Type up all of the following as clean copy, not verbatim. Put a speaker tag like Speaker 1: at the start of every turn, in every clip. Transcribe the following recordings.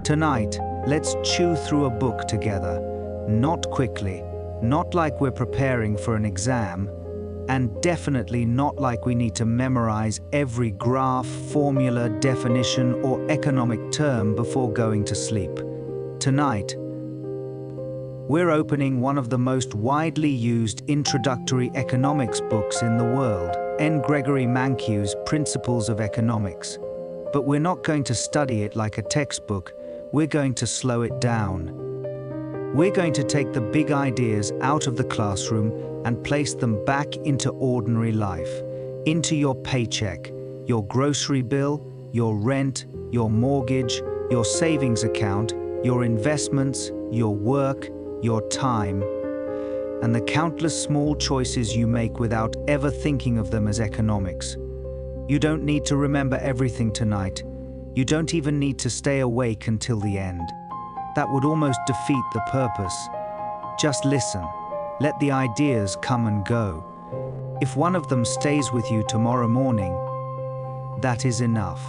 Speaker 1: Tonight, let's chew through a book together. Not quickly, not like we're preparing for an exam, and definitely not like we need to memorize every graph, formula, definition, or economic term before going to sleep. Tonight, we're opening one of the most widely used introductory economics books in the world, Gregory Mankiw's Principles of Economics. But we're not going to study it like a textbook, we're going to slow it down. We're going to take the big ideas out of the classroom and place them back into ordinary life, into your paycheck, your grocery bill, your rent, your mortgage, your savings account, your investments, your work, your time, and the countless small choices you make without ever thinking of them as economics. You don't need to remember everything tonight. You don't even need to stay awake until the end. That would almost defeat the purpose. Just listen. Let the ideas come and go. If one of them stays with you tomorrow morning, that is enough.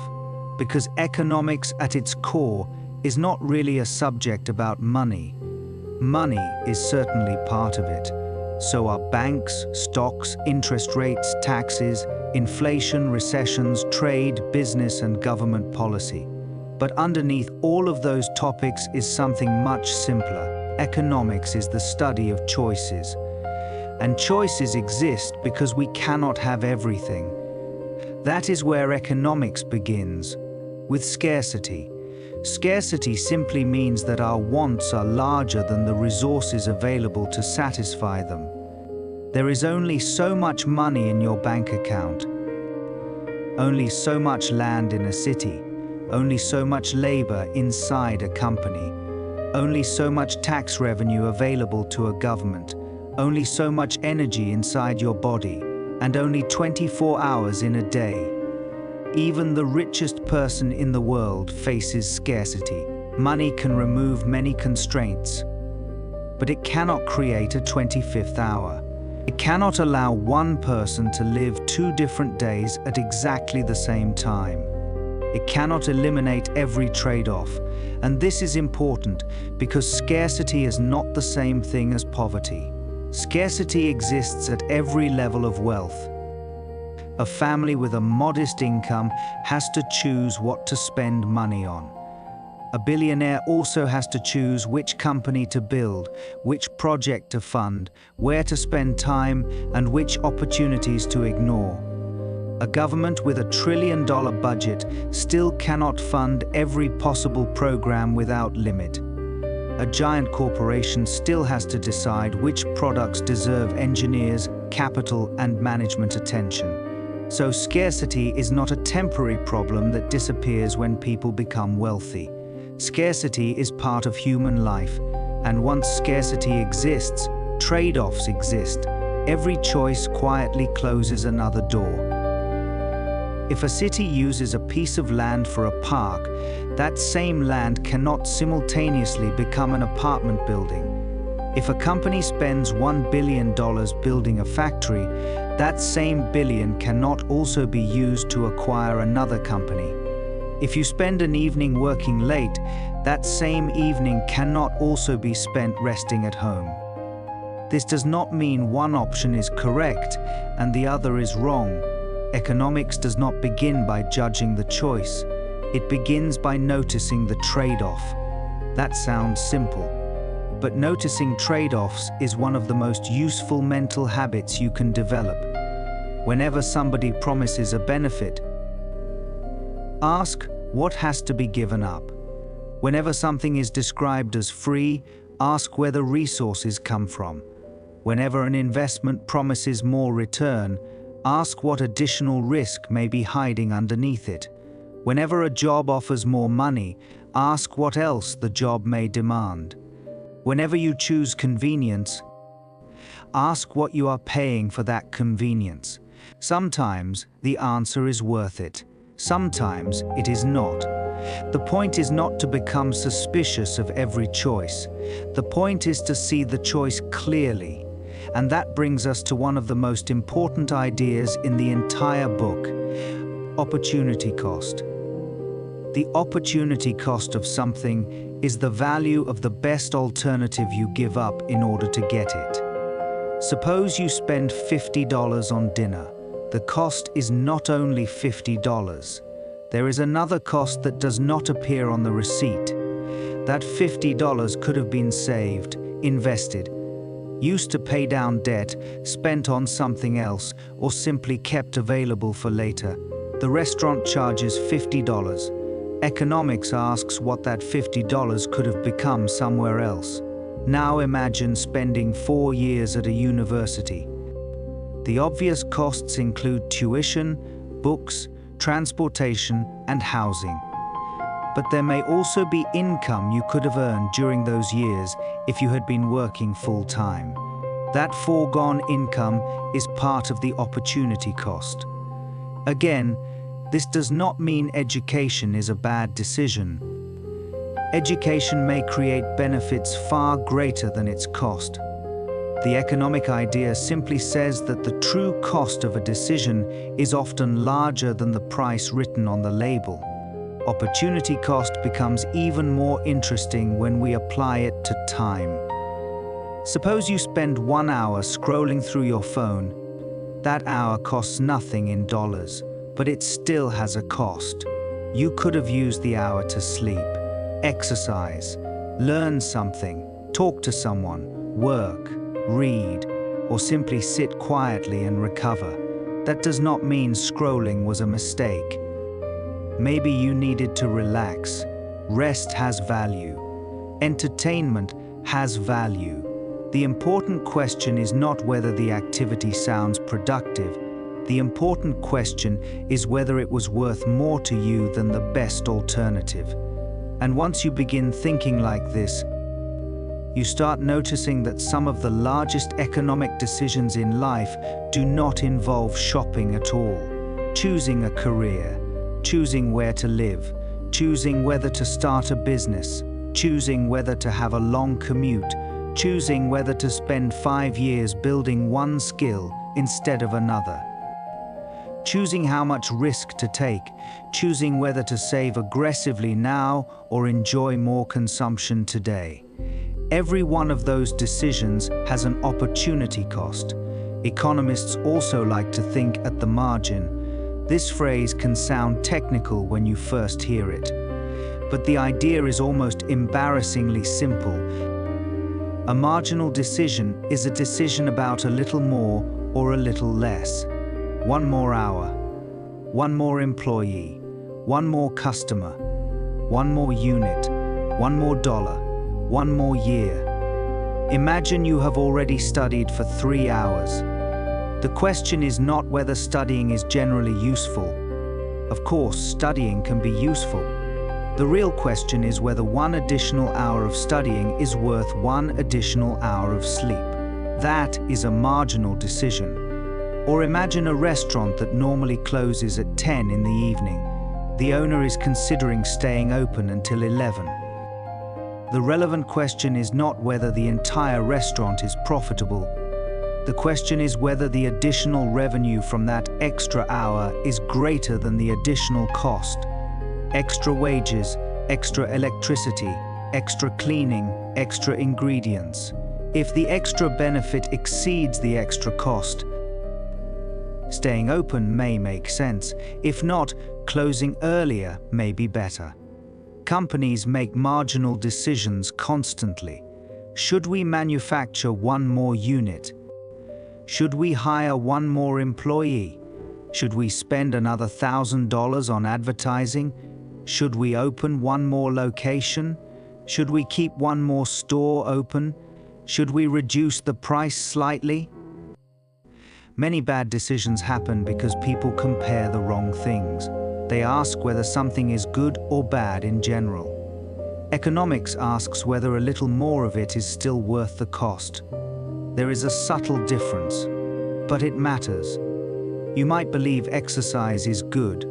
Speaker 1: Because economics at its core is not really a subject about money. Money is certainly part of it. So are banks, stocks, interest rates, taxes, inflation, recessions, trade, business, and government policy. But underneath all of those topics is something much simpler. Economics is the study of choices. And choices exist because we cannot have everything. That is where economics begins, with scarcity. Scarcity simply means that our wants are larger than the resources available to satisfy them. There is only so much money in your bank account, only so much land in a city, only so much labor inside a company, only so much tax revenue available to a government, only so much energy inside your body, and only 24 hours in a day. Even the richest person in the world faces scarcity. Money can remove many constraints, but it cannot create a 25th hour. It cannot allow one person to live 2 different days at exactly the same time. It cannot eliminate every trade-off, and this is important because scarcity is not the same thing as poverty. Scarcity exists at every level of wealth. A family with a modest income has to choose what to spend money on. A billionaire also has to choose which company to build, which project to fund, where to spend time, and which opportunities to ignore. A government with $1 trillion budget still cannot fund every possible program without limit. A giant corporation still has to decide which products deserve engineers, capital, and management attention. So scarcity is not a temporary problem that disappears when people become wealthy. Scarcity is part of human life, and once scarcity exists, trade-offs exist. Every choice quietly closes another door. If a city uses a piece of land for a park, that same land cannot simultaneously become an apartment building. If a company spends $1 billion building a factory, that same billion cannot also be used to acquire another company. If you spend an evening working late, that same evening cannot also be spent resting at home. This does not mean one option is correct and the other is wrong. Economics does not begin by judging the choice. It begins by noticing the trade-off. That sounds simple. But noticing trade-offs is one of the most useful mental habits you can develop. Whenever somebody promises a benefit, ask what has to be given up. Whenever something is described as free, ask where the resources come from. Whenever an investment promises more return, ask what additional risk may be hiding underneath it. Whenever a job offers more money, ask what else the job may demand. Whenever you choose convenience, ask what you are paying for that convenience. Sometimes the answer is worth it. Sometimes it is not. The point is not to become suspicious of every choice. The point is to see the choice clearly. And that brings us to one of the most important ideas in the entire book: opportunity cost. The opportunity cost of something is the value of the best alternative you give up in order to get it. Suppose you spend $50 on dinner. The cost is not only $50. There is another cost that does not appear on the receipt. That $50 could have been saved, invested, used to pay down debt, spent on something else, or simply kept available for later. The restaurant charges $50. Economics asks what that $50 could have become somewhere else. Now imagine spending 4 years at a university. The obvious costs include tuition, books, transportation, and housing. But there may also be income you could have earned during those years if you had been working full-time. That foregone income is part of the opportunity cost. Again, this does not mean education is a bad decision. Education may create benefits far greater than its cost. The economic idea simply says that the true cost of a decision is often larger than the price written on the label. Opportunity cost becomes even more interesting when we apply it to time. Suppose you spend 1 hour scrolling through your phone. That hour costs nothing in dollars, but it still has a cost. You could have used the hour to sleep, exercise, learn something, talk to someone, work, read, or simply sit quietly and recover. That does not mean scrolling was a mistake. Maybe you needed to relax. Rest has value. Entertainment has value. The important question is not whether the activity sounds productive. The important question is whether it was worth more to you than the best alternative. And once you begin thinking like this, you start noticing that some of the largest economic decisions in life do not involve shopping at all. Choosing a career, choosing where to live, choosing whether to start a business, choosing whether to have a long commute, choosing whether to spend 5 years building one skill instead of another. Choosing how much risk to take, choosing whether to save aggressively now or enjoy more consumption today. Every one of those decisions has an opportunity cost. Economists also like to think at the margin. This phrase can sound technical when you first hear it, but the idea is almost embarrassingly simple. A marginal decision is a decision about a little more or a little less. 1 more hour, 1 more employee, 1 more customer, 1 more unit, 1 more dollar, 1 more year. Imagine you have already studied for 3 hours. The question is not whether studying is generally useful. Of course, studying can be useful. The real question is whether 1 additional hour of studying is worth 1 additional hour of sleep. That is a marginal decision. Or imagine a restaurant that normally closes at 10 in the evening. The owner is considering staying open until 11. The relevant question is not whether the entire restaurant is profitable. The question is whether the additional revenue from that extra hour is greater than the additional cost. Extra wages, extra electricity, extra cleaning, extra ingredients. If the extra benefit exceeds the extra cost, staying open may make sense. If not, closing earlier may be better. Companies make marginal decisions constantly. Should we manufacture 1 more unit? Should we hire 1 more employee? Should we spend another $1,000 on advertising? Should we open 1 more location? Should we keep 1 more store open? Should we reduce the price slightly? Many bad decisions happen because people compare the wrong things. They ask whether something is good or bad in general. Economics asks whether a little more of it is still worth the cost. There is a subtle difference, but it matters. You might believe exercise is good.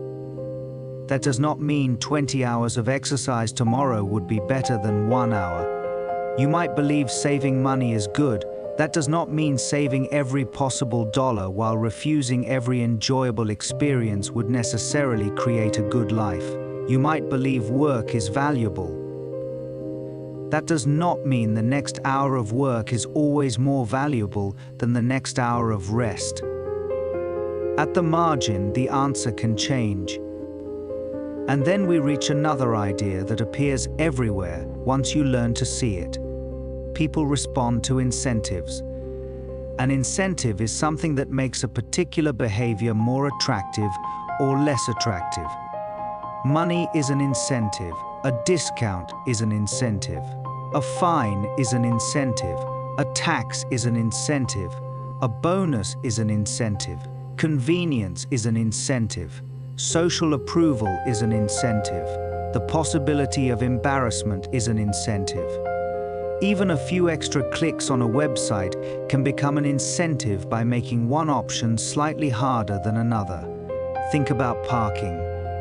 Speaker 1: That does not mean 20 hours of exercise tomorrow would be better than 1 hour. You might believe saving money is good. That does not mean saving every possible dollar while refusing every enjoyable experience would necessarily create a good life. You might believe work is valuable. That does not mean the next hour of work is always more valuable than the next hour of rest. At the margin, the answer can change. And then we reach another idea that appears everywhere once you learn to see it. People respond to incentives. An incentive is something that makes a particular behavior more attractive or less attractive. Money is an incentive. A discount is an incentive. A fine is an incentive. A tax is an incentive. A bonus is an incentive. Convenience is an incentive. Social approval is an incentive. The possibility of embarrassment is an incentive. Even a few extra clicks on a website can become an incentive by making one option slightly harder than another. Think about parking.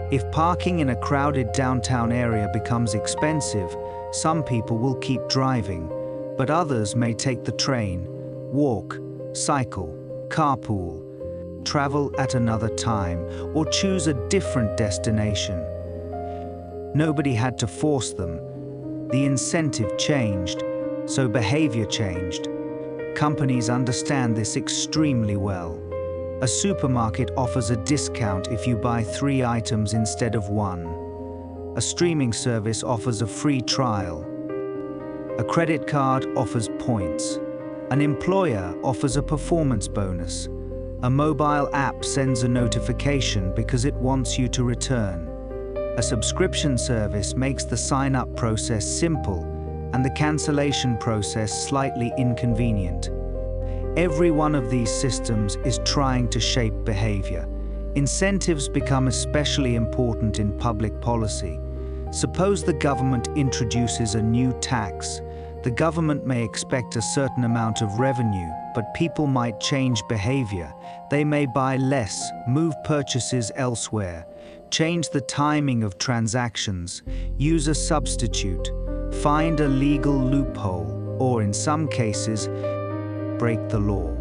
Speaker 1: If parking in a crowded downtown area becomes expensive, some people will keep driving, but others may take the train, walk, cycle, carpool, travel at another time, or choose a different destination. Nobody had to force them. The incentive changed, so behavior changed. Companies understand this extremely well. A supermarket offers a discount if you buy 3 items instead of 1. A streaming service offers a free trial. A credit card offers points. An employer offers a performance bonus. A mobile app sends a notification because it wants you to return. A subscription service makes the sign-up process simple and the cancellation process slightly inconvenient. Every one of these systems is trying to shape behavior. Incentives become especially important in public policy. Suppose the government introduces a new tax. The government may expect a certain amount of revenue, but people might change behavior. They may buy less, move purchases elsewhere, change the timing of transactions, use a substitute, find a legal loophole, or in some cases, break the law.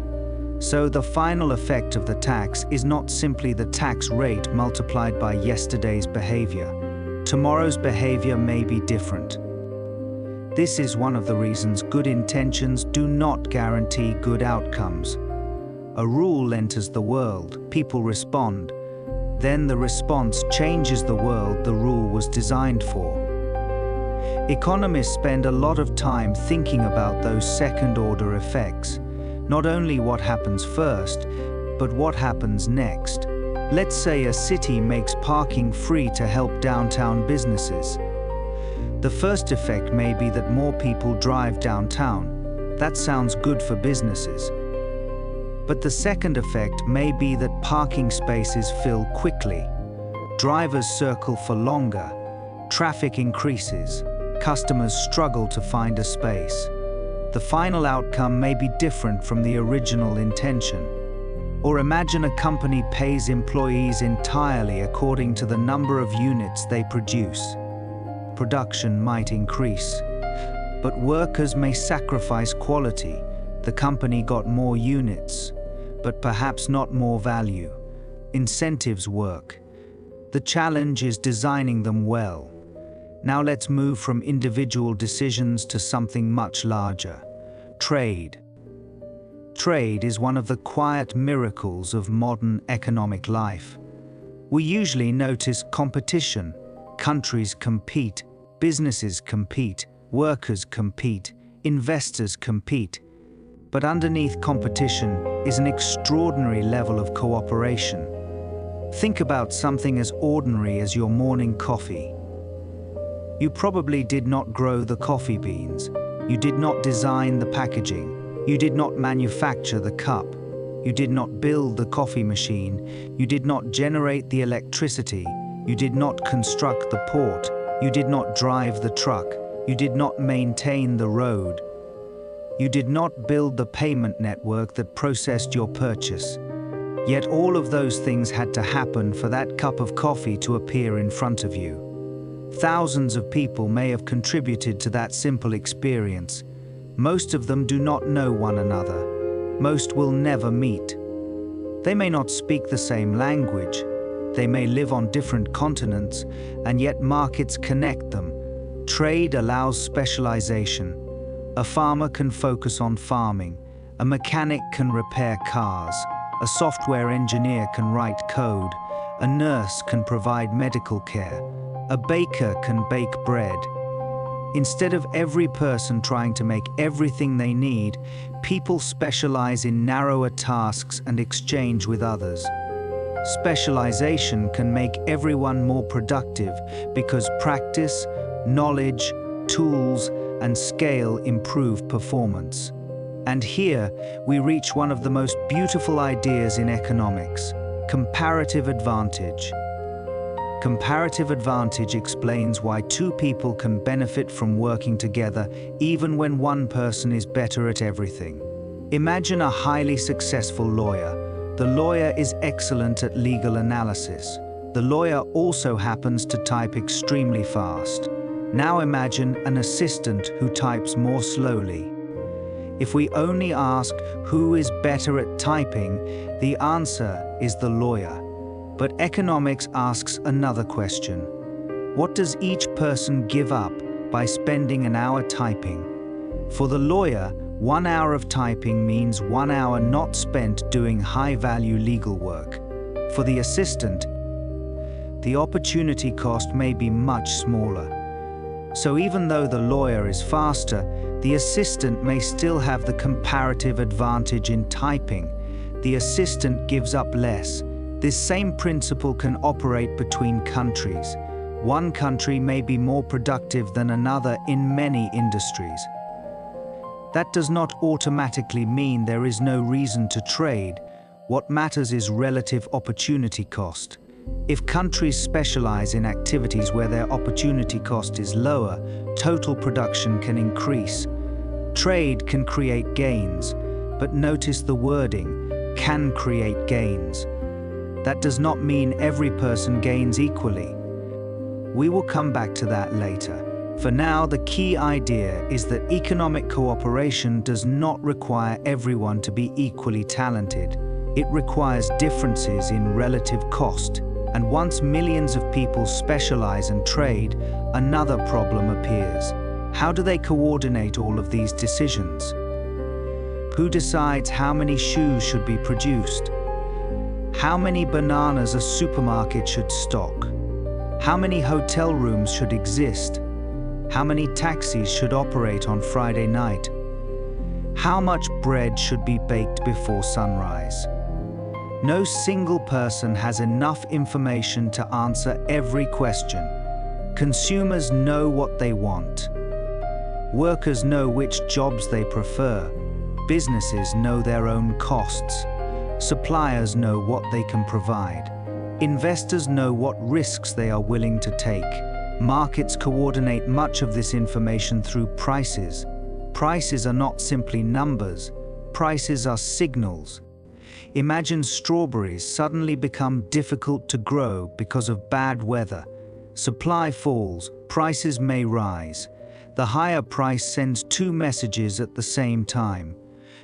Speaker 1: So the final effect of the tax is not simply the tax rate multiplied by yesterday's behavior. Tomorrow's behavior may be different. This is one of the reasons good intentions do not guarantee good outcomes. A rule enters the world, people respond. Then the response changes the world the rule was designed for. Economists spend a lot of time thinking about those second-order effects. Not only what happens first, but what happens next. Let's say a city makes parking free to help downtown businesses. The first effect may be that more people drive downtown. That sounds good for businesses. But the second effect may be that parking spaces fill quickly. Drivers circle for longer. Traffic increases. Customers struggle to find a space. The final outcome may be different from the original intention. Or imagine a company pays employees entirely according to the number of units they produce. Production might increase, but workers may sacrifice quality. The company got more units, but perhaps not more value. Incentives work. The challenge is designing them well. Now let's move from individual decisions to something much larger. Trade. Trade is one of the quiet miracles of modern economic life. We usually notice competition. Countries compete, businesses compete, workers compete, investors compete. But underneath competition is an extraordinary level of cooperation. Think about something as ordinary as your morning coffee. You probably did not grow the coffee beans. You did not design the packaging. You did not manufacture the cup. You did not build the coffee machine. You did not generate the electricity. You did not construct the port. You did not drive the truck. You did not maintain the road. You did not build the payment network that processed your purchase. Yet all of those things had to happen for that cup of coffee to appear in front of you. Thousands of people may have contributed to that simple experience. Most of them do not know one another. Most will never meet. They may not speak the same language. They may live on different continents, and yet markets connect them. Trade allows specialization. A farmer can focus on farming. A mechanic can repair cars. A software engineer can write code. A nurse can provide medical care. A baker can bake bread. Instead of every person trying to make everything they need, people specialize in narrower tasks and exchange with others. Specialization can make everyone more productive because practice, knowledge, tools, and scale improve performance. And here, we reach one of the most beautiful ideas in economics: comparative advantage. Comparative advantage explains why two people can benefit from working together even when one person is better at everything. Imagine a highly successful lawyer. The lawyer is excellent at legal analysis. The lawyer also happens to type extremely fast. Now imagine an assistant who types more slowly. If we only ask who is better at typing, the answer is the lawyer. But economics asks another question. What does each person give up by spending an hour typing? For the lawyer, 1 hour of typing means 1 hour not spent doing high-value legal work. For the assistant, the opportunity cost may be much smaller. So even though the lawyer is faster, the assistant may still have the comparative advantage in typing. The assistant gives up less. This same principle can operate between countries. One country may be more productive than another in many industries. That does not automatically mean there is no reason to trade. What matters is relative opportunity cost. If countries specialize in activities where their opportunity cost is lower, total production can increase. Trade can create gains, but notice the wording, can create gains. That does not mean every person gains equally. We will come back to that later. For now, the key idea is that economic cooperation does not require everyone to be equally talented. It requires differences in relative cost. And once millions of people specialize and trade, another problem appears. How do they coordinate all of these decisions? Who decides how many shoes should be produced? How many bananas a supermarket should stock? How many hotel rooms should exist? How many taxis should operate on Friday night? How much bread should be baked before sunrise? No single person has enough information to answer every question. Consumers know what they want. Workers know which jobs they prefer. Businesses know their own costs. Suppliers know what they can provide. Investors know what risks they are willing to take. Markets coordinate much of this information through prices. Prices are not simply numbers. Prices are signals. Imagine strawberries suddenly become difficult to grow because of bad weather. Supply falls, prices may rise. The higher price sends two messages at the same time.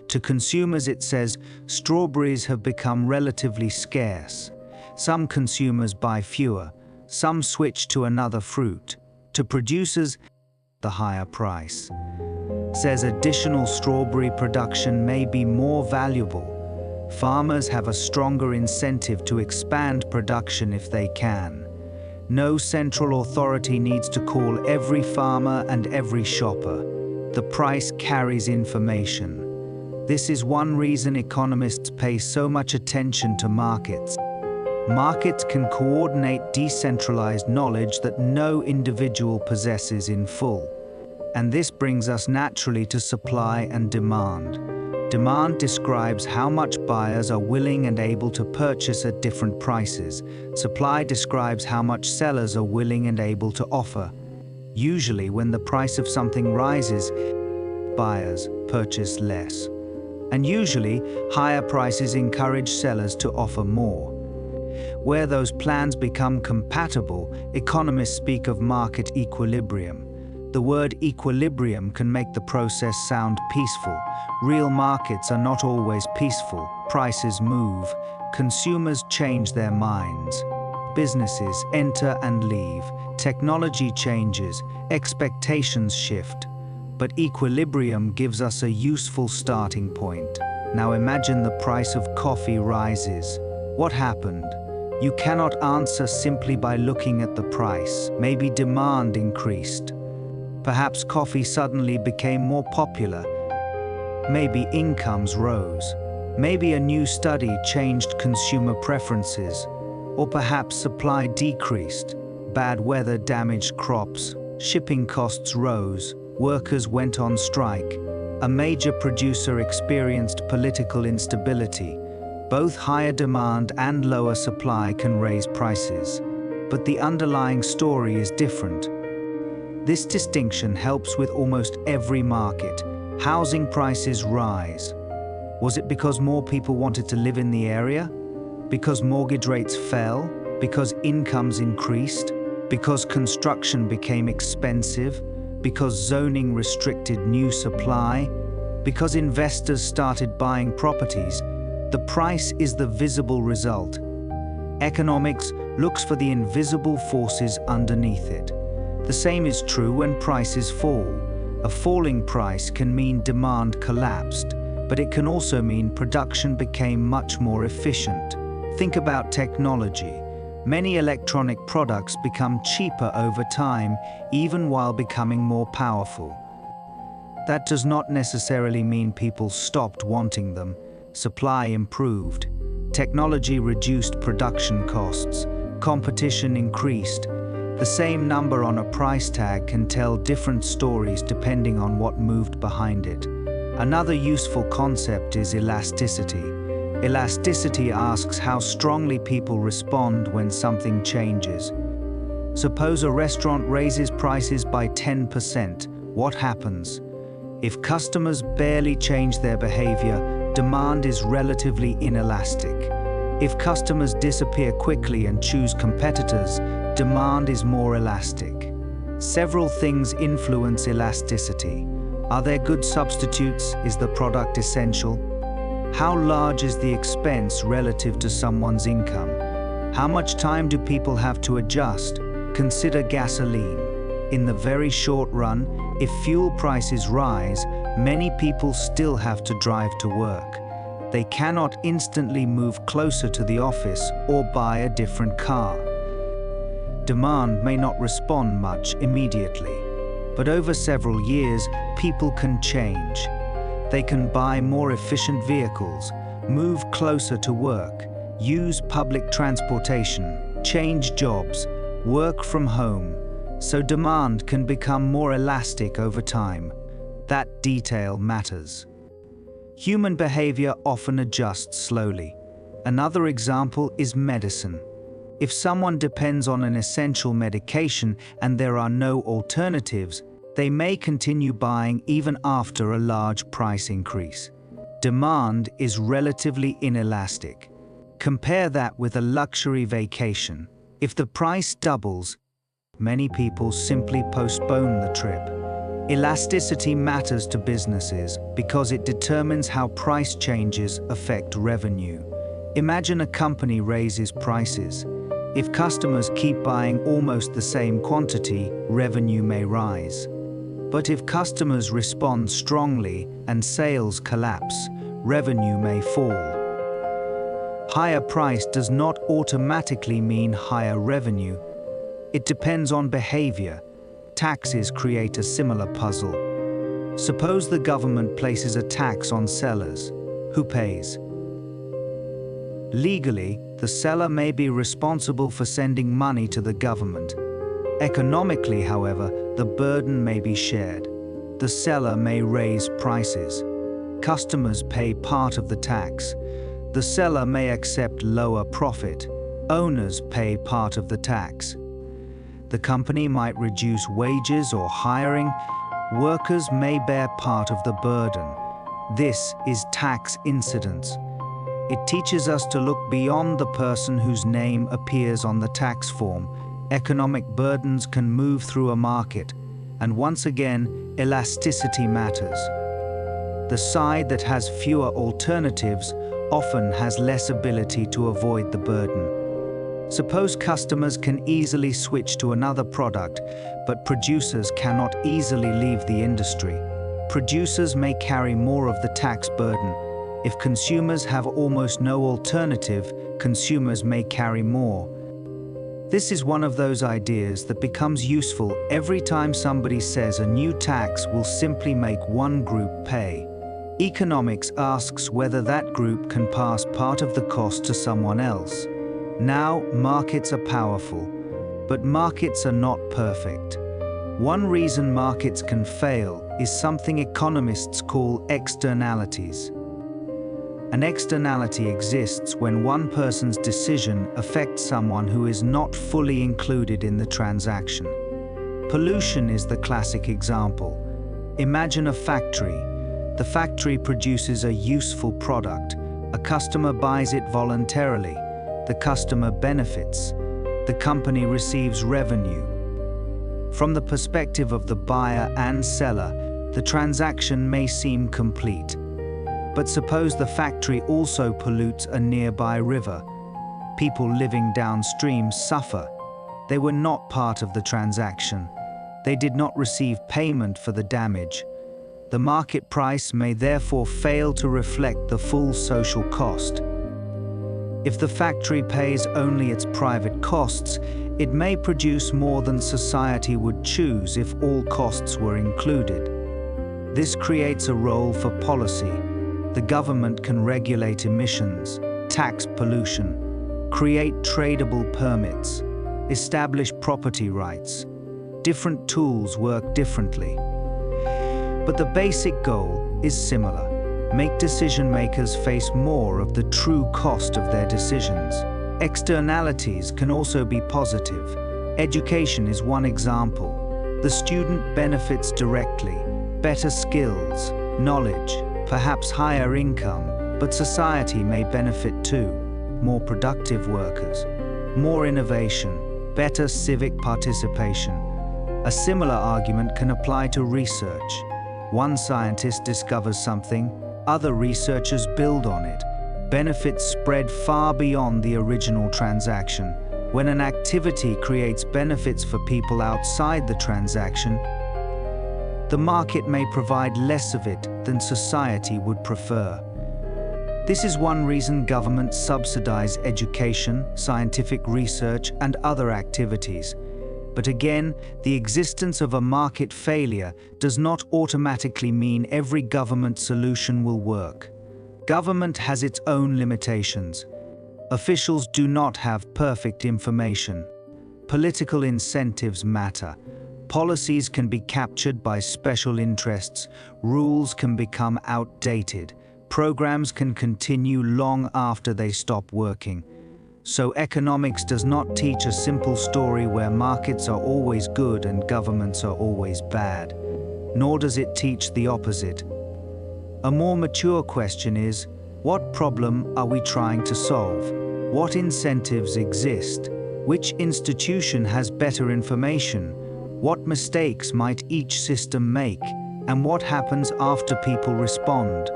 Speaker 1: To consumers it says, strawberries have become relatively scarce. Some consumers buy fewer, some switch to another fruit. To producers, the higher price says additional strawberry production may be more valuable. Farmers have a stronger incentive to expand production if they can. No central authority needs to call every farmer and every shopper. The price carries information. This is one reason economists pay so much attention to markets. Markets can coordinate decentralized knowledge that no individual possesses in full. And this brings us naturally to supply and demand. Demand describes how much buyers are willing and able to purchase at different prices. Supply describes how much sellers are willing and able to offer. Usually, when the price of something rises, buyers purchase less. And usually, higher prices encourage sellers to offer more. Where those plans become compatible, economists speak of market equilibrium. The word equilibrium can make the process sound peaceful. Real markets are not always peaceful. Prices move. Consumers change their minds. businesses enter and leave, technology changes, expectations shift. But equilibrium gives us a useful starting point. Now imagine the price of coffee rises. What happened? You cannot answer simply by looking at the price. Maybe demand increased. Perhaps coffee suddenly became more popular. Maybe incomes rose. Maybe a new study changed consumer preferences. Or perhaps supply decreased. Bad weather damaged crops. Shipping costs rose. Workers went on strike. A major producer experienced political instability. Both higher demand and lower supply can raise prices. But the underlying story is different. This distinction helps with almost every market. Housing prices rise. Was it because more people wanted to live in the area? Because mortgage rates fell? Because incomes increased? Because construction became expensive? Because zoning restricted new supply? Because investors started buying properties? The price is the visible result. Economics looks for the invisible forces underneath it. The same is true when prices fall. A falling price can mean demand collapsed, but it can also mean production became much more efficient. Think about technology. Many electronic products become cheaper over time, even while becoming more powerful. That does not necessarily mean people stopped wanting them. Supply improved. Technology reduced production costs. Competition increased. The same number on a price tag can tell different stories depending on what moved behind it. Another useful concept is elasticity. Elasticity asks how strongly people respond when something changes. Suppose a restaurant raises prices by 10%. What happens? If customers barely change their behavior, demand is relatively inelastic. If customers disappear quickly and choose competitors, demand is more elastic. Several things influence elasticity. Are there good substitutes? Is the product essential? How large is the expense relative to someone's income? How much time do people have to adjust? Consider gasoline. In the very short run, if fuel prices rise, many people still have to drive to work. They cannot instantly move closer to the office or buy a different car. Demand may not respond much immediately, but over several years, people can change. They can buy more efficient vehicles, move closer to work, use public transportation, change jobs, work from home, so demand can become more elastic over time. That detail matters. Human behavior often adjusts slowly. Another example is medicine. If someone depends on an essential medication and there are no alternatives, they may continue buying even after a large price increase. Demand is relatively inelastic. Compare that with a luxury vacation. If the price doubles, many people simply postpone the trip. Elasticity matters to businesses because it determines how price changes affect revenue. Imagine a company raises prices. If customers keep buying almost the same quantity, revenue may rise. But if customers respond strongly and sales collapse, revenue may fall. Higher price does not automatically mean higher revenue. It depends on behavior. Taxes create a similar puzzle. Suppose the government places a tax on sellers. Who pays? Legally, the seller may be responsible for sending money to the government. Economically, however, the burden may be shared. The seller may raise prices. Customers pay part of the tax. The seller may accept lower profit. Owners pay part of the tax. The company might reduce wages or hiring. Workers may bear part of the burden. This is tax incidence. It teaches us to look beyond the person whose name appears on the tax form. Economic burdens can move through a market, and once again, elasticity matters. The side that has fewer alternatives often has less ability to avoid the burden. Suppose customers can easily switch to another product, but producers cannot easily leave the industry. Producers may carry more of the tax burden. If consumers have almost no alternative, consumers may carry more. This is one of those ideas that becomes useful every time somebody says a new tax will simply make one group pay. Economics asks whether that group can pass part of the cost to someone else. Now, markets are powerful, but markets are not perfect. One reason markets can fail is something economists call externalities. An externality exists when one person's decision affects someone who is not fully included in the transaction. Pollution is the classic example. Imagine a factory. The factory produces a useful product. A customer buys it voluntarily. The customer benefits. The company receives revenue. From the perspective of the buyer and seller, the transaction may seem complete. But suppose the factory also pollutes a nearby river. People living downstream suffer. They were not part of the transaction. They did not receive payment for the damage. The market price may therefore fail to reflect the full social cost. If the factory pays only its private costs, it may produce more than society would choose if all costs were included. This creates a role for policy. The government can regulate emissions, tax pollution, create tradable permits, establish property rights. Different tools work differently. But the basic goal is similar. Make decision makers face more of the true cost of their decisions. Externalities can also be positive. Education is one example. The student benefits directly. Better skills, knowledge, perhaps higher income, but society may benefit too. More productive workers, more innovation, better civic participation. A similar argument can apply to research. One scientist discovers something, other researchers build on it. Benefits spread far beyond the original transaction. When an activity creates benefits for people outside the transaction, the market may provide less of it than society would prefer. This is one reason governments subsidize education, scientific research, and other activities. But again, the existence of a market failure does not automatically mean every government solution will work. Government has its own limitations. Officials do not have perfect information. Political incentives matter. Policies can be captured by special interests. Rules can become outdated. Programs can continue long after they stop working. So economics does not teach a simple story where markets are always good and governments are always bad. Nor does it teach the opposite. A more mature question is, what problem are we trying to solve? What incentives exist? Which institution has better information? What mistakes might each system make? And what happens after people respond?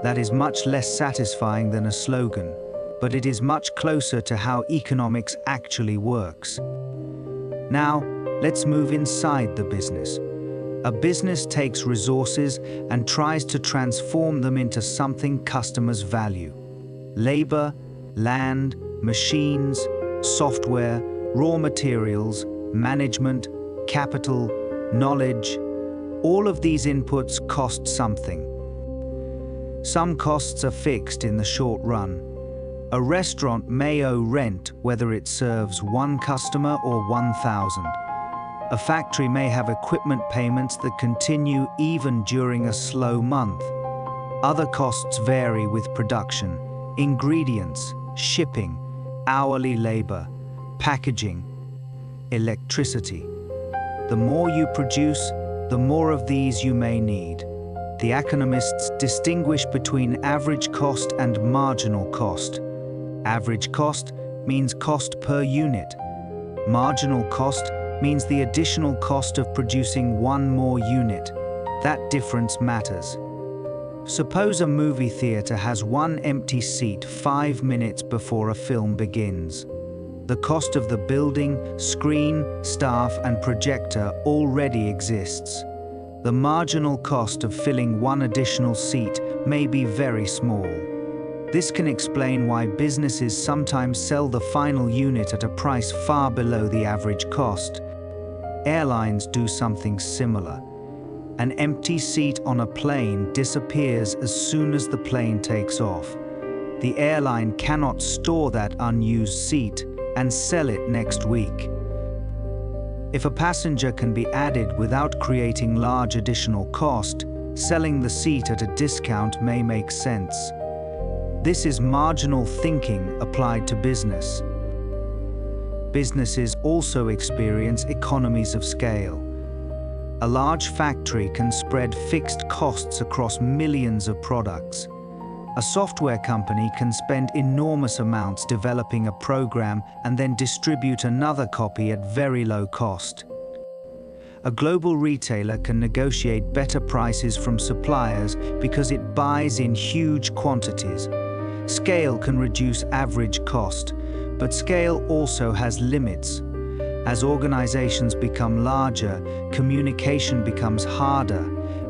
Speaker 1: That is much less satisfying than a slogan, but it is much closer to how economics actually works. Now, let's move inside the business. A business takes resources and tries to transform them into something customers value. Labor, land, machines, software, raw materials, management, capital, knowledge. All of these inputs cost something. Some costs are fixed in the short run. A restaurant may owe rent whether it serves one customer or 1,000. A factory may have equipment payments that continue even during a slow month. Other costs vary with production, ingredients, shipping, hourly labor, packaging, electricity. The more you produce, the more of these you may need. The economists distinguish between average cost and marginal cost. Average cost means cost per unit. Marginal cost means the additional cost of producing one more unit. That difference matters. Suppose a movie theater has one empty seat 5 minutes before a film begins. The cost of the building, screen, staff, and projector already exists. The marginal cost of filling one additional seat may be very small. This can explain why businesses sometimes sell the final unit at a price far below the average cost. Airlines do something similar. An empty seat on a plane disappears as soon as the plane takes off. The airline cannot store that unused seat and sell it next week. If a passenger can be added without creating large additional cost, selling the seat at a discount may make sense. This is marginal thinking applied to business. Businesses also experience economies of scale. A large factory can spread fixed costs across millions of products. A software company can spend enormous amounts developing a program and then distribute another copy at very low cost. A global retailer can negotiate better prices from suppliers because it buys in huge quantities. Scale can reduce average cost, but scale also has limits. As organizations become larger, communication becomes harder,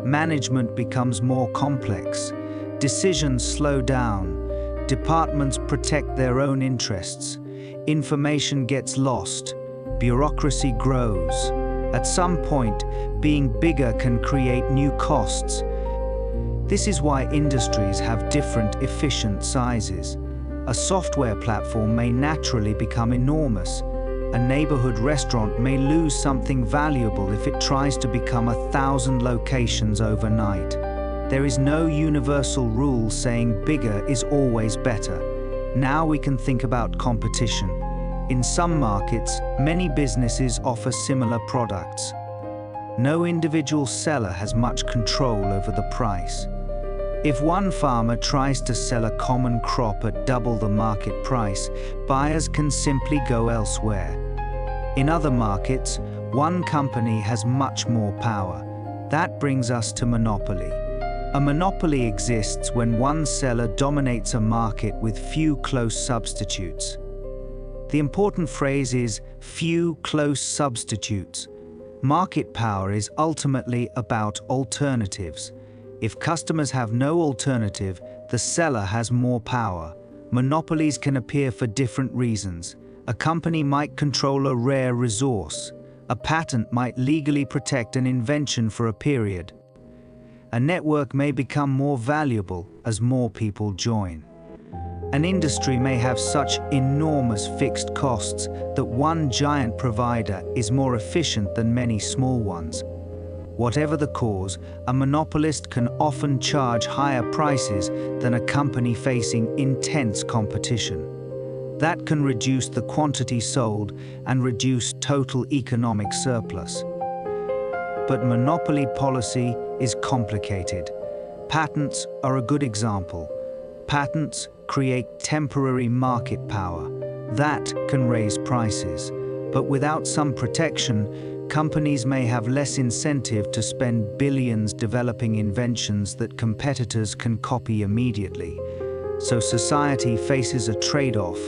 Speaker 1: management becomes more complex. Decisions slow down, departments protect their own interests, information gets lost, bureaucracy grows. At some point, being bigger can create new costs. This is why industries have different efficient sizes. A software platform may naturally become enormous. A neighborhood restaurant may lose something valuable if it tries to become 1,000 locations overnight. There is no universal rule saying bigger is always better. Now we can think about competition. In some markets, many businesses offer similar products. No individual seller has much control over the price. If one farmer tries to sell a common crop at double the market price, buyers can simply go elsewhere. In other markets, one company has much more power. That brings us to monopoly. A monopoly exists when one seller dominates a market with few close substitutes. The important phrase is few close substitutes. Market power is ultimately about alternatives. If customers have no alternative, the seller has more power. Monopolies can appear for different reasons. A company might control a rare resource. A patent might legally protect an invention for a period. A network may become more valuable as more people join. An industry may have such enormous fixed costs that one giant provider is more efficient than many small ones. Whatever the cause, a monopolist can often charge higher prices than a company facing intense competition. That can reduce the quantity sold and reduce total economic surplus. But monopoly policy is complicated. Patents are a good example. Patents create temporary market power. That can raise prices. But without some protection, companies may have less incentive to spend billions developing inventions that competitors can copy immediately. So society faces a trade-off: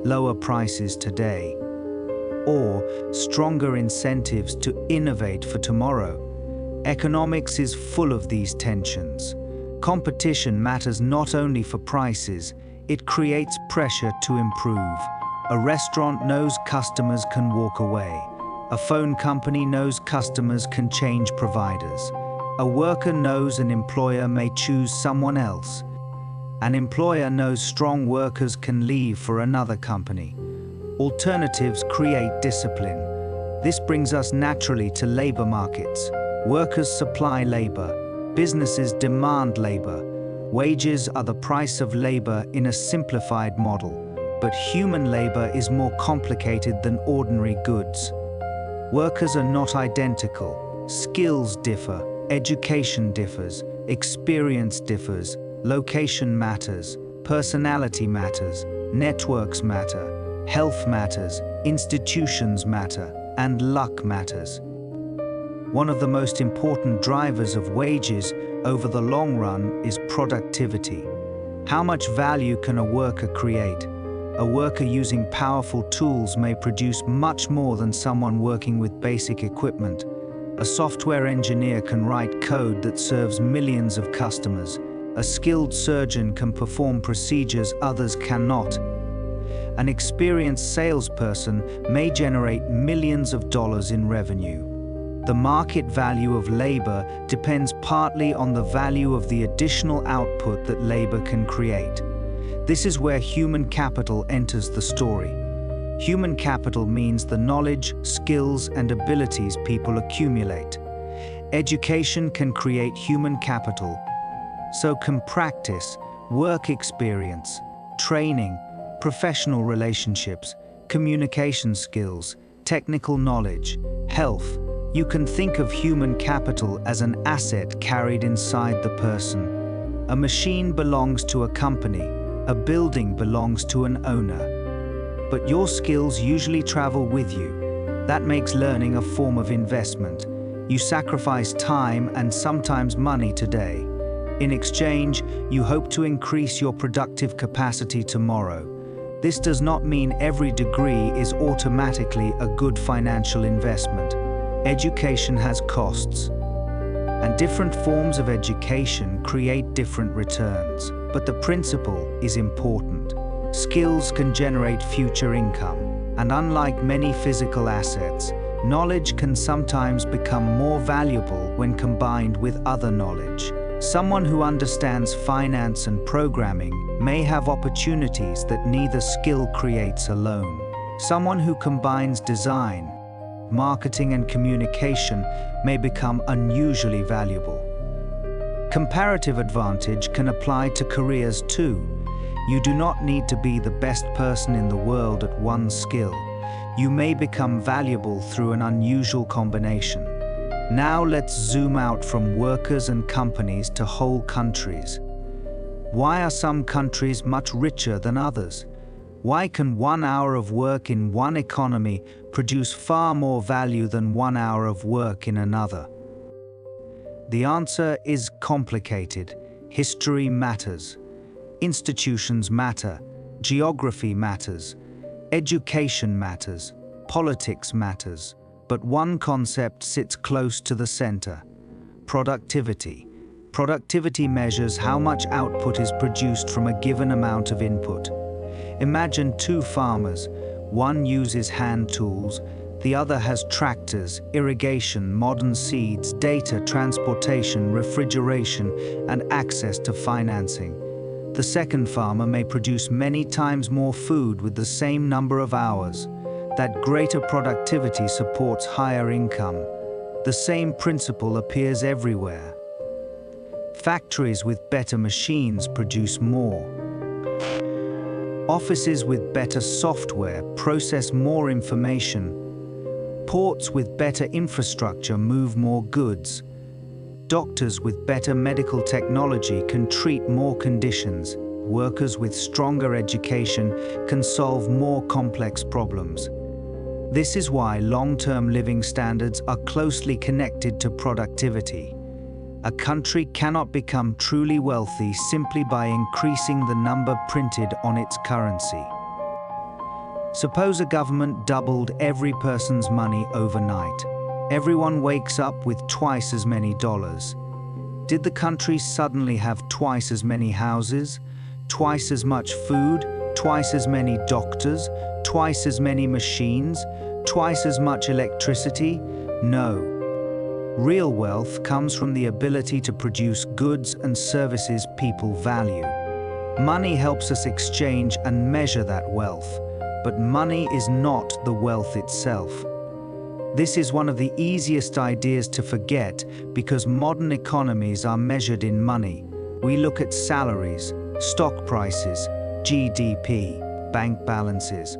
Speaker 1: lower prices today, or stronger incentives to innovate for tomorrow. Economics is full of these tensions. Competition matters not only for prices, it creates pressure to improve. A restaurant knows customers can walk away. A phone company knows customers can change providers. A worker knows an employer may choose someone else. An employer knows strong workers can leave for another company. Alternatives create discipline. This brings us naturally to labor markets. Workers supply labor. Businesses demand labor. Wages are the price of labor in a simplified model. But human labor is more complicated than ordinary goods. Workers are not identical. Skills differ. Education differs. Experience differs. Location matters. Personality matters. Networks matter. Health matters. Institutions matter. And luck matters. One of the most important drivers of wages over the long run is productivity. How much value can a worker create? A worker using powerful tools may produce much more than someone working with basic equipment. A software engineer can write code that serves millions of customers. A skilled surgeon can perform procedures others cannot. An experienced salesperson may generate millions of dollars in revenue. The market value of labor depends partly on the value of the additional output that labor can create. This is where human capital enters the story. Human capital means the knowledge, skills, and abilities people accumulate. Education can create human capital. So can practice, work experience, training, professional relationships, communication skills, technical knowledge, health. You can think of human capital as an asset carried inside the person. A machine belongs to a company. A building belongs to an owner. But your skills usually travel with you. That makes learning a form of investment. You sacrifice time and sometimes money today. In exchange, you hope to increase your productive capacity tomorrow. This does not mean every degree is automatically a good financial investment. Education has costs, and different forms of education create different returns. But the principle is important. Skills can generate future income, and unlike many physical assets, knowledge can sometimes become more valuable when combined with other knowledge. Someone who understands finance and programming may have opportunities that neither skill creates alone. Someone who combines design, marketing, and communication may become unusually valuable. Comparative advantage can apply to careers too. You do not need to be the best person in the world at one skill. You may become valuable through an unusual combination. Now let's zoom out from workers and companies to whole countries. Why are some countries much richer than others? Why can 1 hour of work in one economy produce far more value than 1 hour of work in another? The answer is complicated. History matters. Institutions matter. Geography matters. Education matters. Politics matters. But one concept sits close to the center: productivity. Productivity measures how much output is produced from a given amount of input. Imagine two farmers. One uses hand tools, the other has tractors, irrigation, modern seeds, data, transportation, refrigeration, and access to financing. The second farmer may produce many times more food with the same number of hours. That greater productivity supports higher income. The same principle appears everywhere. Factories with better machines produce more. Offices with better software process more information. Ports with better infrastructure move more goods. Doctors with better medical technology can treat more conditions. Workers with stronger education can solve more complex problems. This is why long-term living standards are closely connected to productivity. A country cannot become truly wealthy simply by increasing the number printed on its currency. Suppose a government doubled every person's money overnight. Everyone wakes up with twice as many dollars. Did the country suddenly have twice as many houses, twice as much food, twice as many doctors, twice as many machines, twice as much electricity? No. Real wealth comes from the ability to produce goods and services people value. Money helps us exchange and measure that wealth, but money is not the wealth itself. This is one of the easiest ideas to forget because modern economies are measured in money. We look at salaries, stock prices, GDP, bank balances.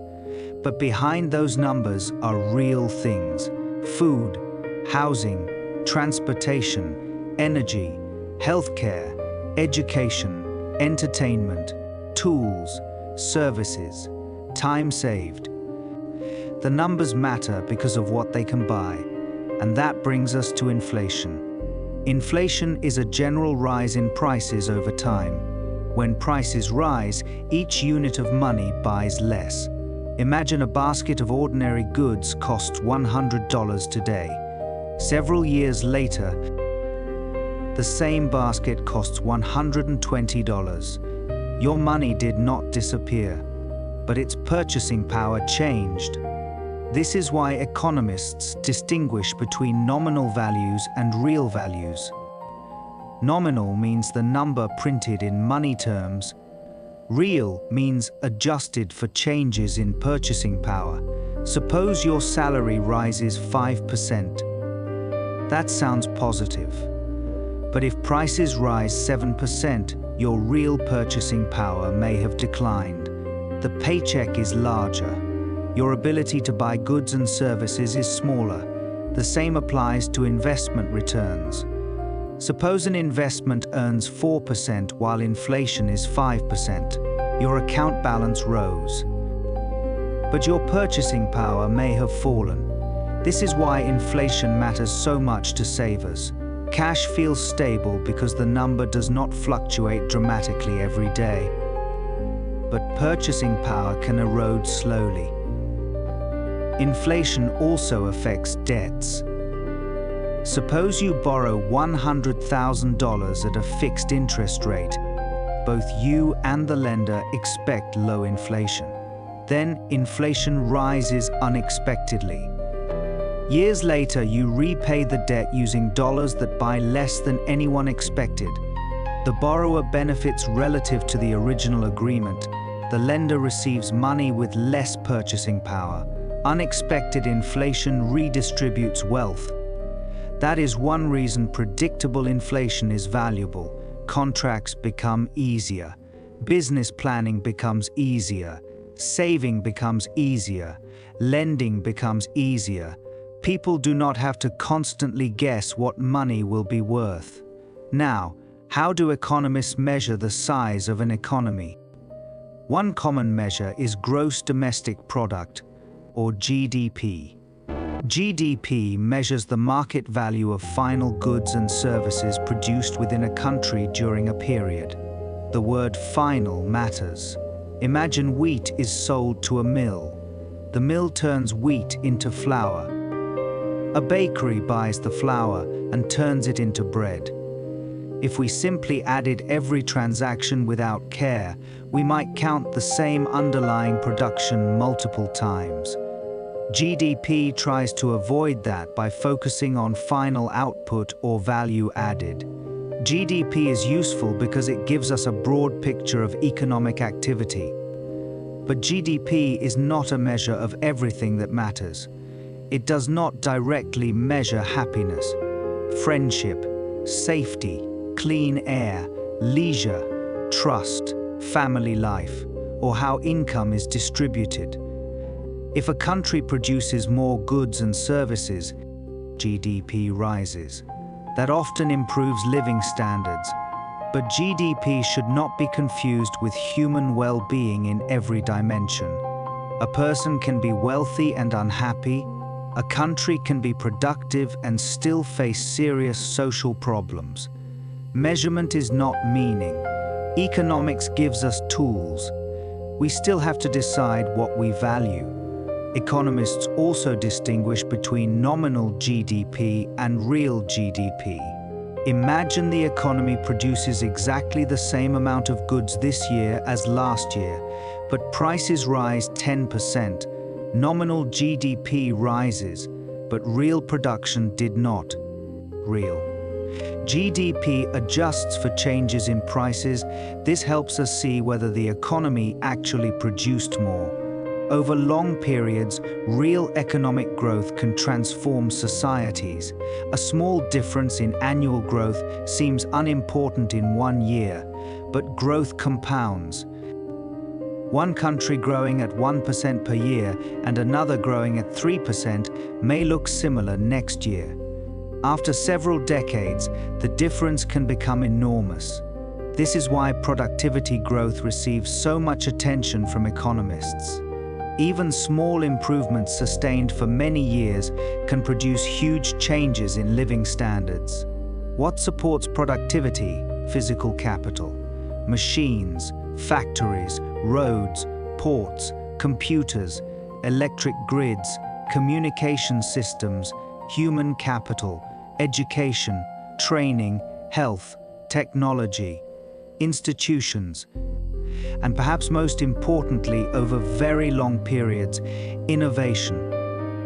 Speaker 1: But behind those numbers are real things: food, housing, transportation, energy, healthcare, education, entertainment, tools, services, time saved. The numbers matter because of what they can buy, and that brings us to inflation. Inflation is a general rise in prices over time. When prices rise, each unit of money buys less. Imagine a basket of ordinary goods costs $100 today. Several years later, the same basket costs $120. Your money did not disappear, but its purchasing power changed. This is why economists distinguish between nominal values and real values. Nominal means the number printed in money terms. Real means adjusted for changes in purchasing power. Suppose your salary rises 5%. That sounds positive. But if prices rise 7%, your real purchasing power may have declined. The paycheck is larger. Your ability to buy goods and services is smaller. The same applies to investment returns. Suppose an investment earns 4% while inflation is 5%. Your account balance rose. But your purchasing power may have fallen. This is why inflation matters so much to savers. Cash feels stable because the number does not fluctuate dramatically every day. But purchasing power can erode slowly. Inflation also affects debts. Suppose you borrow $100,000 at a fixed interest rate. Both you and the lender expect low inflation. Then inflation rises unexpectedly. Years later, you repay the debt using dollars that buy less than anyone expected. The borrower benefits relative to the original agreement. The lender receives money with less purchasing power. Unexpected inflation redistributes wealth. That is one reason predictable inflation is valuable. Contracts become easier. Business planning becomes easier. Saving becomes easier. Lending becomes easier. People do not have to constantly guess what money will be worth. Now, how do economists measure the size of an economy? One common measure is gross domestic product, or GDP. GDP measures the market value of final goods and services produced within a country during a period. The word final matters. Imagine wheat is sold to a mill. The mill turns wheat into flour. A bakery buys the flour and turns it into bread. If we simply added every transaction without care, we might count the same underlying production multiple times. GDP tries to avoid that by focusing on final output or value added. GDP is useful because it gives us a broad picture of economic activity. But GDP is not a measure of everything that matters. It does not directly measure happiness, friendship, safety, clean air, leisure, trust, family life, or how income is distributed. If a country produces more goods and services, GDP rises. That often improves living standards. But GDP should not be confused with human well-being in every dimension. A person can be wealthy and unhappy. A country can be productive and still face serious social problems. Measurement is not meaning. Economics gives us tools. We still have to decide what we value. Economists also distinguish between nominal GDP and real GDP. Imagine the economy produces exactly the same amount of goods this year as last year, but prices rise 10%. Nominal GDP rises, but real production did not. Real GDP adjusts for changes in prices. This helps us see whether the economy actually produced more. Over long periods, real economic growth can transform societies. A small difference in annual growth seems unimportant in 1 year, but growth compounds. One country growing at 1% per year and another growing at 3% may look similar next year. After several decades, the difference can become enormous. This is why productivity growth receives so much attention from economists. Even small improvements sustained for many years can produce huge changes in living standards. What supports productivity? Physical capital. machines, factories, roads, ports, computers, electric grids, communication systems, human capital, education, training, health, technology, institutions, and perhaps most importantly, over very long periods, innovation.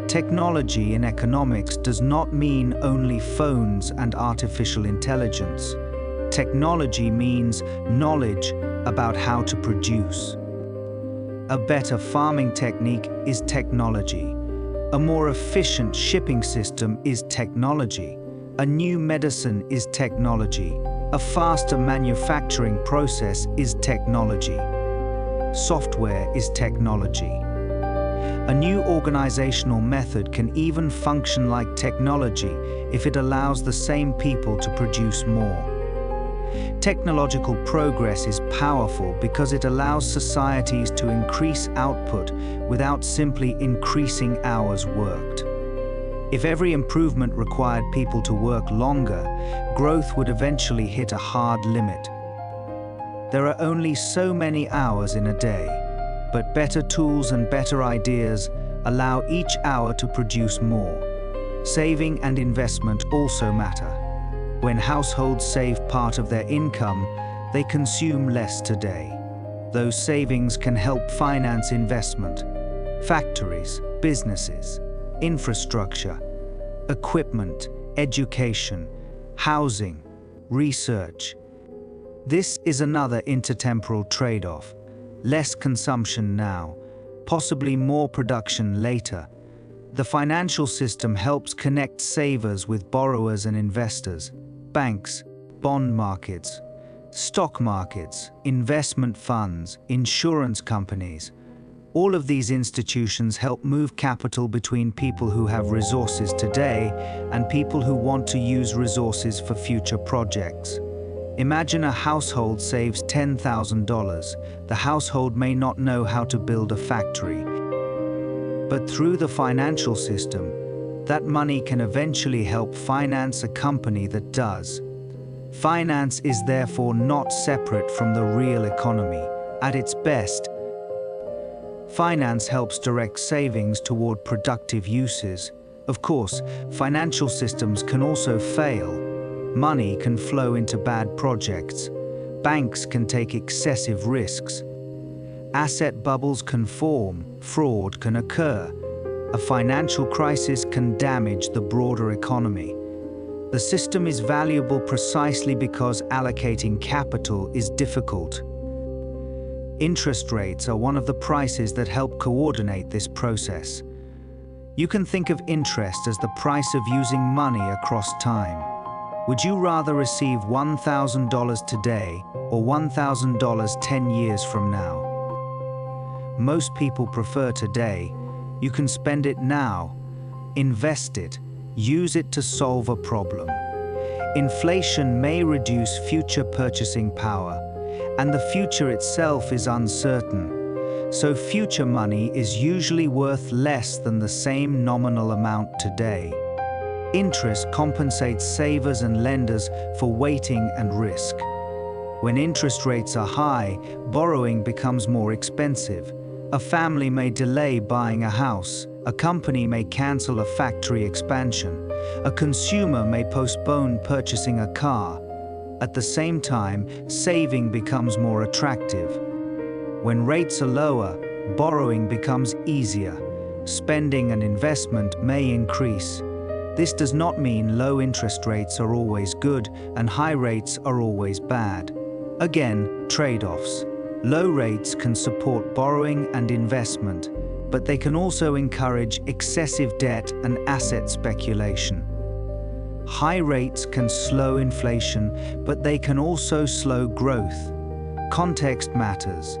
Speaker 1: Technology in economics does not mean only phones and artificial intelligence. Technology means knowledge about how to produce. A better farming technique is technology. A more efficient shipping system is technology. A new medicine is technology. A faster manufacturing process is technology. Software is technology. A new organizational method can even function like technology if it allows the same people to produce more. Technological progress is powerful because it allows societies to increase output without simply increasing hours worked. If every improvement required people to work longer, growth would eventually hit a hard limit. There are only so many hours in a day, but better tools and better ideas allow each hour to produce more. Saving and investment also matter. When households save part of their income, they consume less today. Those savings can help finance investment, factories, businesses, infrastructure, equipment, education, housing, research. This is another intertemporal trade-off. Less consumption now, possibly more production later. The financial system helps connect savers with borrowers and investors. Banks, bond markets, stock markets, investment funds, insurance companies. All of these institutions help move capital between people who have resources today and people who want to use resources for future projects. Imagine a household saves $10,000. The household may not know how to build a factory, but through the financial system, that money can eventually help finance a company that does. Finance is therefore not separate from the real economy. At its best, finance helps direct savings toward productive uses. Of course, financial systems can also fail. Money can flow into bad projects. Banks can take excessive risks. Asset bubbles can form. Fraud can occur. A financial crisis can damage the broader economy. The system is valuable precisely because allocating capital is difficult. Interest rates are one of the prices that help coordinate this process. You can think of interest as the price of using money across time. Would you rather receive $1,000 today or $1,000 10 years from now? Most people prefer today. You can spend it now, invest it, use it to solve a problem. Inflation may reduce future purchasing power, and the future itself is uncertain. So future money is usually worth less than the same nominal amount today. Interest compensates savers and lenders for waiting and risk. When interest rates are high, borrowing becomes more expensive. A family may delay buying a house. A company may cancel a factory expansion. A consumer may postpone purchasing a car. At the same time, saving becomes more attractive. When rates are lower, borrowing becomes easier. Spending and investment may increase. This does not mean low interest rates are always good and high rates are always bad. Again, trade-offs. Low rates can support borrowing and investment, but they can also encourage excessive debt and asset speculation. High rates can slow inflation, but they can also slow growth. Context matters.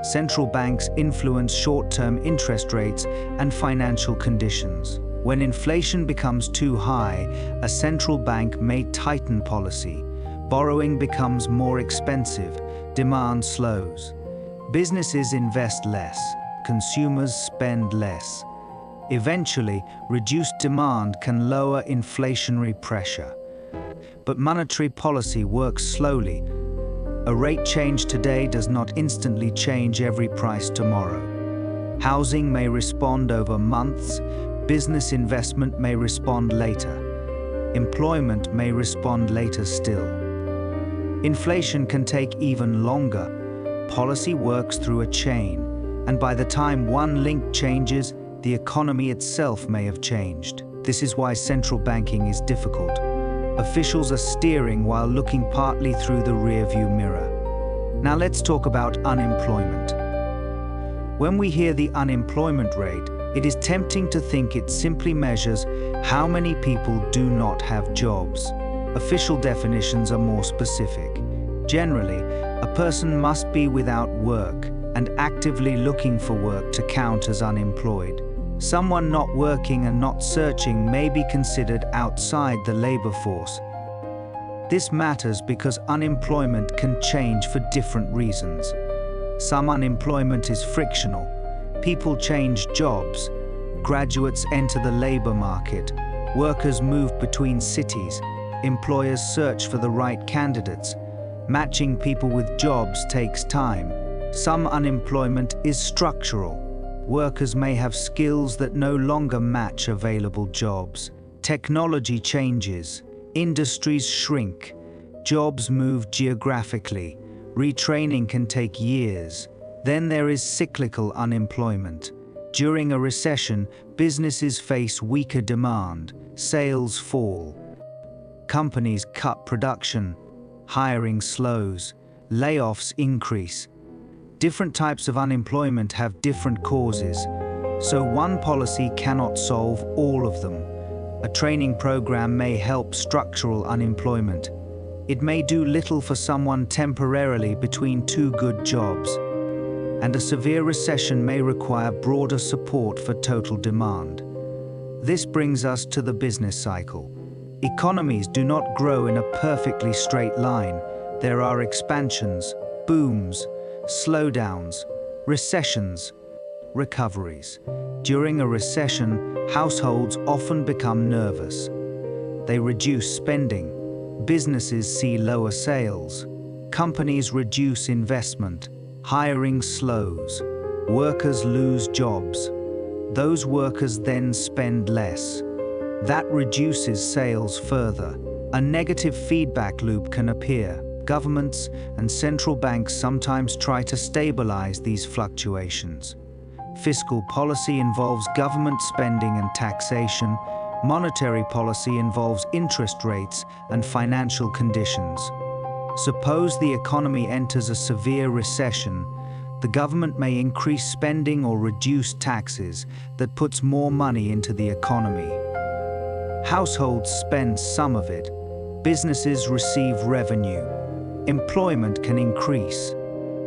Speaker 1: Central banks influence short-term interest rates and financial conditions. When inflation becomes too high, a central bank may tighten policy. Borrowing becomes more expensive. Demand slows. Businesses invest less. Consumers spend less. Eventually, reduced demand can lower inflationary pressure. But monetary policy works slowly. A rate change today does not instantly change every price tomorrow. Housing may respond over months, business investment may respond later, employment may respond later still. Inflation can take even longer. Policy works through a chain, and by the time one link changes, the economy itself may have changed. This is why central banking is difficult. Officials are steering while looking partly through the rearview mirror. Now let's talk about unemployment. When we hear the unemployment rate, it is tempting to think it simply measures how many people do not have jobs. Official definitions are more specific. Generally, a person must be without work and actively looking for work to count as unemployed. Someone not working and not searching may be considered outside the labor force. This matters because unemployment can change for different reasons. Some unemployment is frictional. People change jobs. Graduates enter the labor market. Workers move between cities. Employers search for the right candidates. Matching people with jobs takes time. Some unemployment is structural. Workers may have skills that no longer match available jobs. Technology changes. Industries shrink. Jobs move geographically. Retraining can take years. Then there is cyclical unemployment. During a recession, businesses face weaker demand. Sales fall. Companies cut production. Hiring slows. Layoffs increase. Different types of unemployment have different causes, so one policy cannot solve all of them. A training program may help structural unemployment. It may do little for someone temporarily between two good jobs. And a severe recession may require broader support for total demand. This brings us to the business cycle. Economies do not grow in a perfectly straight line. There are expansions, booms, slowdowns, recessions, recoveries. During a recession, households often become nervous. They reduce spending. Businesses see lower sales. Companies reduce investment. Hiring slows. Workers lose jobs. Those workers then spend less. That reduces sales further. A negative feedback loop can appear. Governments and central banks sometimes try to stabilize these fluctuations. Fiscal policy involves government spending and taxation. Monetary policy involves interest rates and financial conditions. Suppose the economy enters a severe recession. The government may increase spending or reduce taxes that puts more money into the economy. Households spend some of it. Businesses receive revenue. Employment can increase,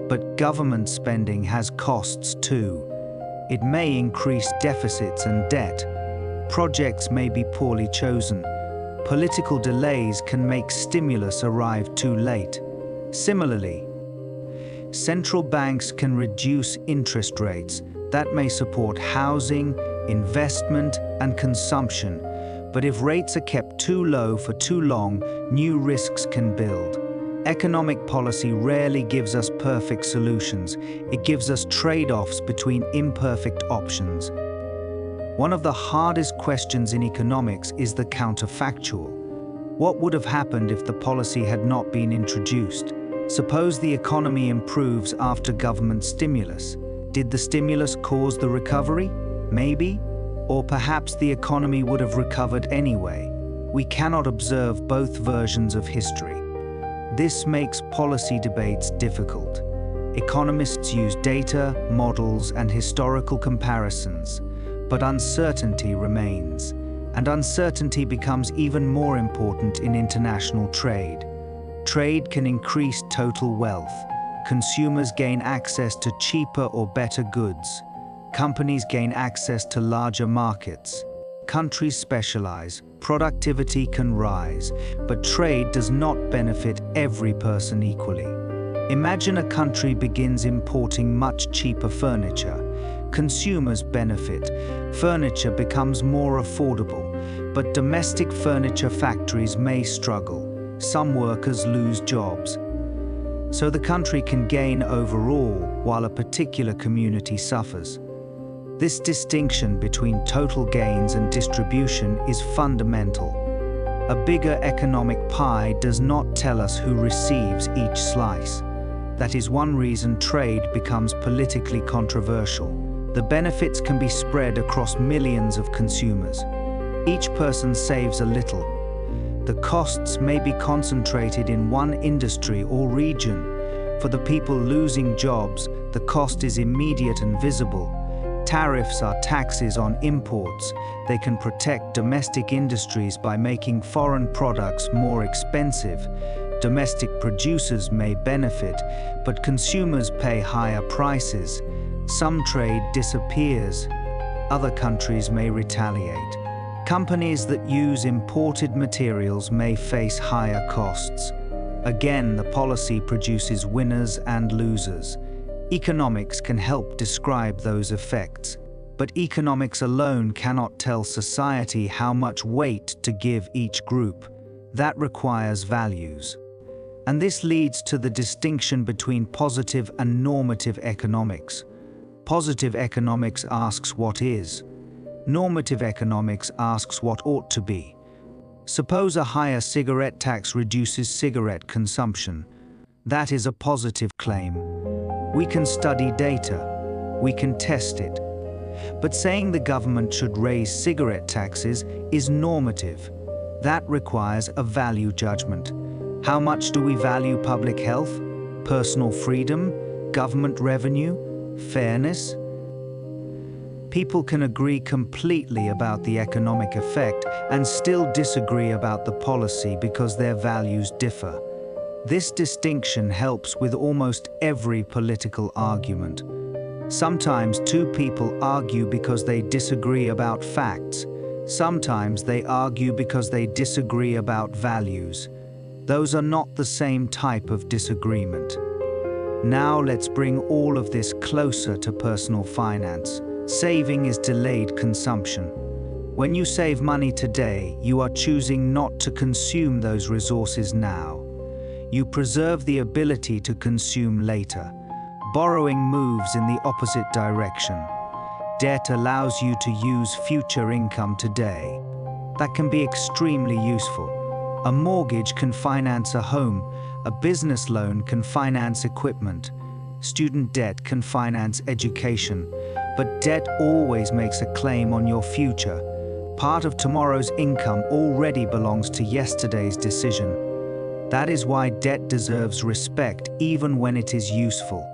Speaker 1: but government spending has costs too. It may increase deficits and debt. Projects may be poorly chosen. Political delays can make stimulus arrive too late. Similarly, central banks can reduce interest rates. That may support housing, investment, and consumption. But if rates are kept too low for too long, new risks can build. Economic policy rarely gives us perfect solutions. It gives us trade-offs between imperfect options. One of the hardest questions in economics is the counterfactual. What would have happened if the policy had not been introduced? Suppose the economy improves after government stimulus. Did the stimulus cause the recovery? Maybe. Or perhaps the economy would have recovered anyway. We cannot observe both versions of history. This makes policy debates difficult. Economists use data, models, and historical comparisons, but uncertainty remains, and uncertainty becomes even more important in international trade. Trade can increase total wealth. Consumers gain access to cheaper or better goods. Companies gain access to larger markets. Countries specialize. Productivity can rise, but trade does not benefit every person equally. Imagine a country begins importing much cheaper furniture. Consumers benefit. Furniture becomes more affordable, but domestic furniture factories may struggle. Some workers lose jobs. so the country can gain overall while a particular community suffers. This distinction between total gains and distribution is fundamental. A bigger economic pie does not tell us who receives each slice. That is one reason trade becomes politically controversial. The benefits can be spread across millions of consumers. Each person saves a little. The costs may be concentrated in one industry or region. For the people losing jobs, the cost is immediate and visible. Tariffs are taxes on imports. They can protect domestic industries by making foreign products more expensive. Domestic producers may benefit, but consumers pay higher prices. Some trade disappears. Other countries may retaliate. Companies that use imported materials may face higher costs. Again, the policy produces winners and losers. Economics can help describe those effects, but economics alone cannot tell society how much weight to give each group. That requires values. And this leads to the distinction between positive and normative economics. Positive economics asks what is. Normative economics asks what ought to be. Suppose a higher cigarette tax reduces cigarette consumption. That is a positive claim. We can study data. We can test it. But saying the government should raise cigarette taxes is normative. That requires a value judgment. How much do we value public health, personal freedom, government revenue, fairness? People can agree completely about the economic effect and still disagree about the policy because their values differ. This distinction helps with almost every political argument. Sometimes two people argue because they disagree about facts. Sometimes they argue because they disagree about values. Those are not the same type of disagreement. Now let's bring all of this closer to personal finance. Saving is delayed consumption. When you save money today, you are choosing not to consume those resources now. You preserve the ability to consume later. Borrowing moves in the opposite direction. Debt allows you to use future income today. That can be extremely useful. A mortgage can finance a home. A business loan can finance equipment. Student debt can finance education. But debt always makes a claim on your future. Part of tomorrow's income already belongs to yesterday's decision. That is why debt deserves respect even when it is useful.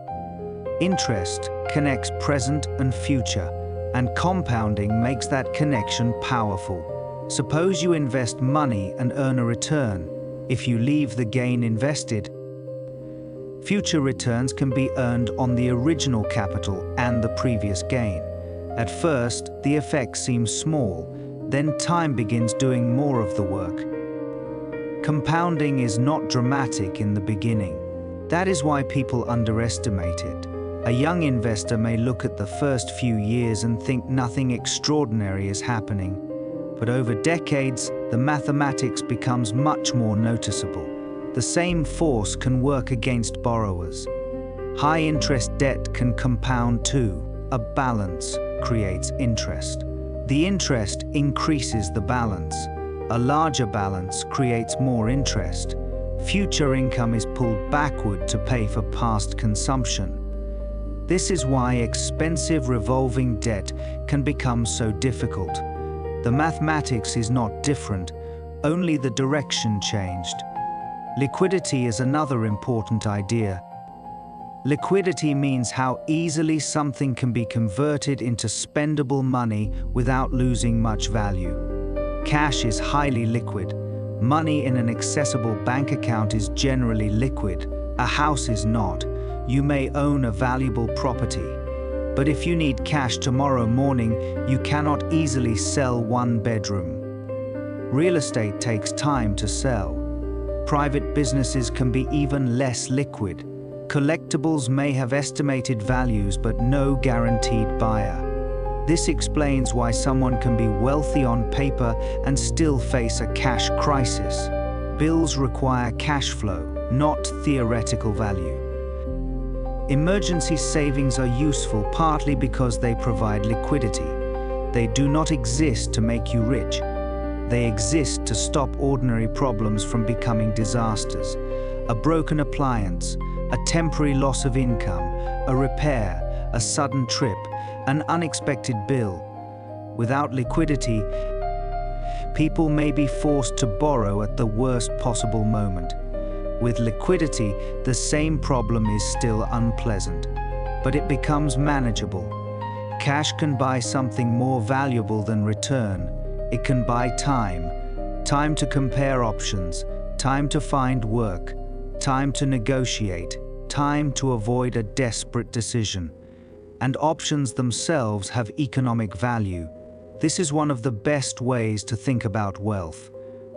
Speaker 1: Interest connects present and future, and compounding makes that connection powerful. Suppose you invest money and earn a return. If you leave the gain invested, future returns can be earned on the original capital and the previous gain. At first, the effect seems small, then time begins doing more of the work. Compounding is not dramatic in the beginning. That is why people underestimate it. A young investor may look at the first few years and think nothing extraordinary is happening. But over decades, the mathematics becomes much more noticeable. The same force can work against borrowers. High-interest debt can compound too. A balance creates interest. The interest increases the balance. A larger balance creates more interest. Future income is pulled backward to pay for past consumption. This is why expensive revolving debt can become so difficult. The mathematics is not different, only the direction changed. Liquidity is another important idea. Liquidity means how easily something can be converted into spendable money without losing much value. Cash is highly liquid. Money in an accessible bank account is generally liquid. A house is not. You may own a valuable property. But if you need cash tomorrow morning, you cannot easily sell one bedroom. Real estate takes time to sell. Private businesses can be even less liquid. Collectibles may have estimated values but no guaranteed buyer. This explains why someone can be wealthy on paper and still face a cash crisis. Bills require cash flow, not theoretical value. Emergency savings are useful partly because they provide liquidity. They do not exist to make you rich. They exist to stop ordinary problems from becoming disasters. A broken appliance, a temporary loss of income, a repair, a sudden trip, an unexpected bill. Without liquidity, people may be forced to borrow at the worst possible moment. With liquidity, the same problem is still unpleasant, but it becomes manageable. Cash can buy something more valuable than return. It can buy time. Time to compare options, time to find work, time to negotiate, time to avoid a desperate decision. And options themselves have economic value. This is one of the best ways to think about wealth.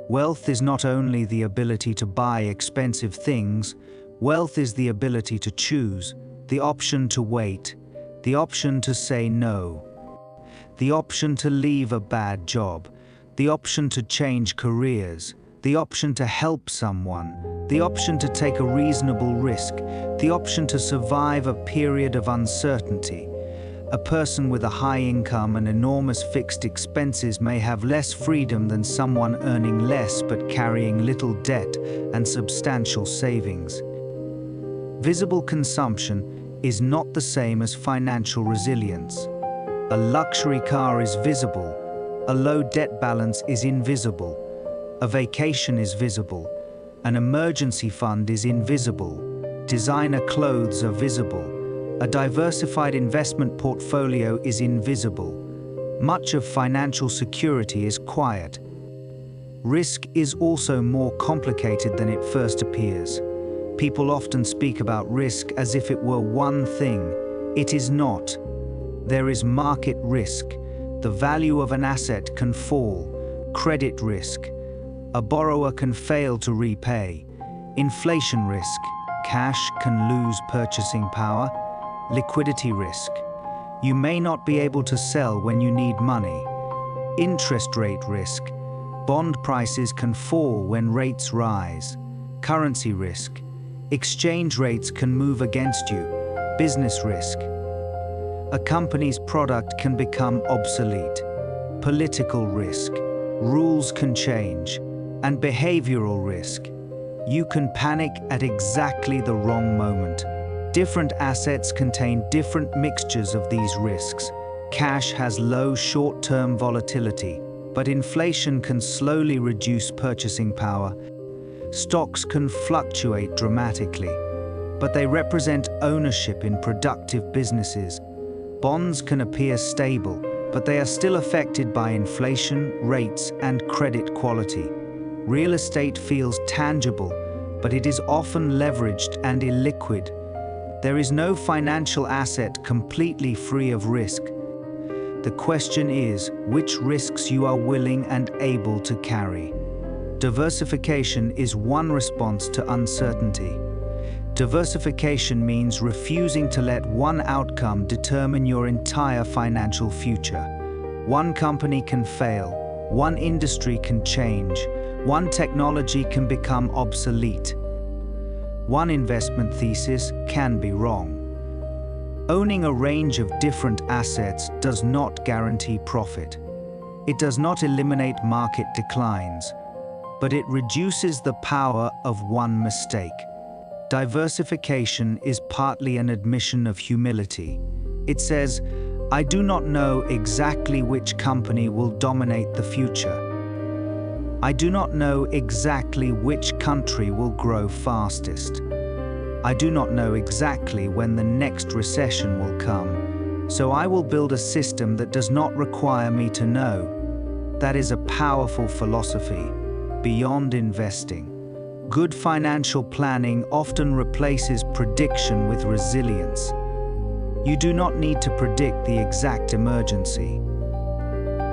Speaker 1: Wealth is not only the ability to buy expensive things, wealth is the ability to choose, the option to wait, the option to say no, the option to leave a bad job, the option to change careers, the option to help someone, the option to take a reasonable risk, the option to survive a period of uncertainty. A person with a high income and enormous fixed expenses may have less freedom than someone earning less but carrying little debt and substantial savings. Visible consumption is not the same as financial resilience. A luxury car is visible. A low debt balance is invisible. A vacation is visible. An emergency fund is invisible. Designer clothes are visible. A diversified investment portfolio is invisible. Much of financial security is quiet. Risk is also more complicated than it first appears. People often speak about risk as if it were one thing. It is not. There is market risk. The value of an asset can fall. Credit risk. A borrower can fail to repay. Inflation risk. Cash can lose purchasing power. Liquidity risk. You may not be able to sell when you need money. Interest rate risk. Bond prices can fall when rates rise. Currency risk. Exchange rates can move against you. Business risk. A company's product can become obsolete. Political risk. Rules can change. And behavioral risk. You can panic at exactly the wrong moment. Different assets contain different mixtures of these risks. Cash has low short-term volatility, but inflation can slowly reduce purchasing power. Stocks can fluctuate dramatically, but they represent ownership in productive businesses. Bonds can appear stable, but they are still affected by inflation, rates, and credit quality. Real estate feels tangible, but it is often leveraged and illiquid. There is no financial asset completely free of risk. The question is which risks you are willing and able to carry. Diversification is one response to uncertainty. Diversification means refusing to let one outcome determine your entire financial future. One company can fail, one industry can change, one technology can become obsolete. One investment thesis can be wrong. Owning a range of different assets does not guarantee profit. It does not eliminate market declines, but it reduces the power of one mistake. Diversification is partly an admission of humility. It says, I do not know exactly which company will dominate the future. I do not know exactly which country will grow fastest. I do not know exactly when the next recession will come, so I will build a system that does not require me to know. That is a powerful philosophy, beyond investing. Good financial planning often replaces prediction with resilience. You do not need to predict the exact emergency.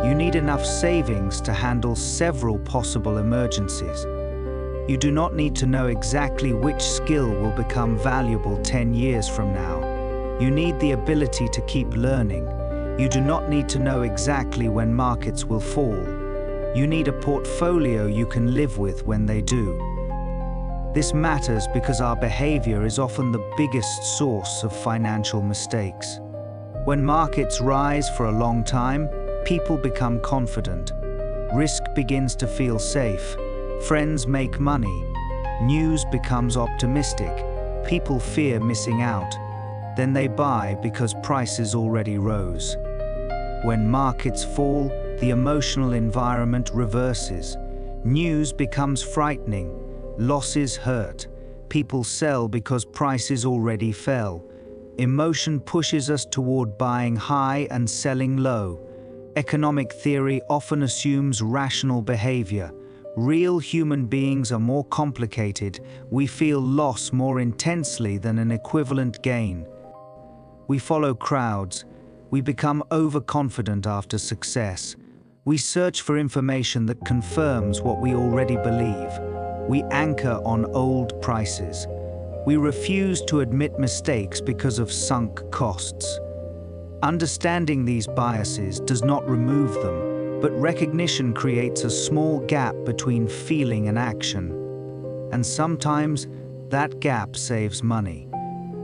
Speaker 1: You need enough savings to handle several possible emergencies. You do not need to know exactly which skill will become valuable 10 years from now. You need the ability to keep learning. You do not need to know exactly when markets will fall. You need a portfolio you can live with when they do. This matters because our behavior is often the biggest source of financial mistakes. When markets rise for a long time, people become confident. Risk begins to feel safe. Friends make money. News becomes optimistic. People fear missing out. Then they buy because prices already rose. When markets fall, the emotional environment reverses. News becomes frightening. Losses hurt. People sell because prices already fell. Emotion pushes us toward buying high and selling low. Economic theory often assumes rational behavior. Real human beings are more complicated. We feel loss more intensely than an equivalent gain. We follow crowds. We become overconfident after success. We search for information that confirms what we already believe. We anchor on old prices. We refuse to admit mistakes because of sunk costs. Understanding these biases does not remove them, but recognition creates a small gap between feeling and action. And sometimes, that gap saves money.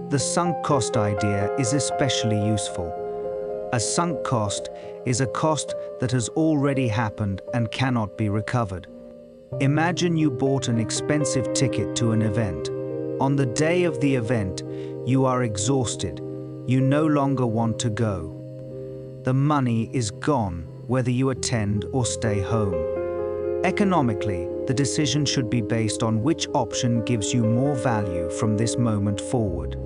Speaker 1: The sunk cost idea is especially useful. A sunk cost is a cost that has already happened and cannot be recovered. Imagine you bought an expensive ticket to an event. On the day of the event, you are exhausted. You no longer want to go. The money is gone, whether you attend or stay home. Economically, the decision should be based on which option gives you more value from this moment forward.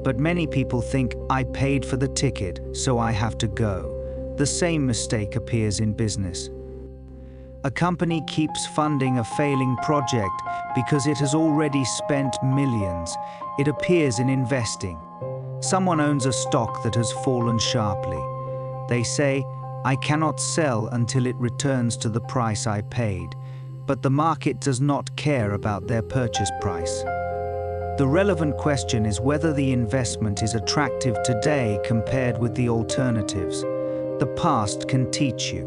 Speaker 1: But many people think, I paid for the ticket, so I have to go. The same mistake appears in business. A company keeps funding a failing project because it has already spent millions. It appears in investing. Someone owns a stock that has fallen sharply. They say, I cannot sell until it returns to the price I paid, but the market does not care about their purchase price. The relevant question is whether the investment is attractive today compared with the alternatives. The past can teach you,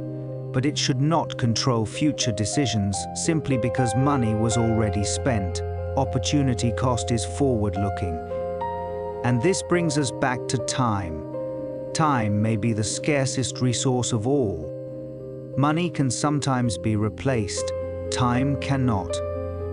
Speaker 1: but it should not control future decisions simply because money was already spent. Opportunity cost is forward-looking. And this brings us back to time. Time may be the scarcest resource of all. Money can sometimes be replaced. Time cannot.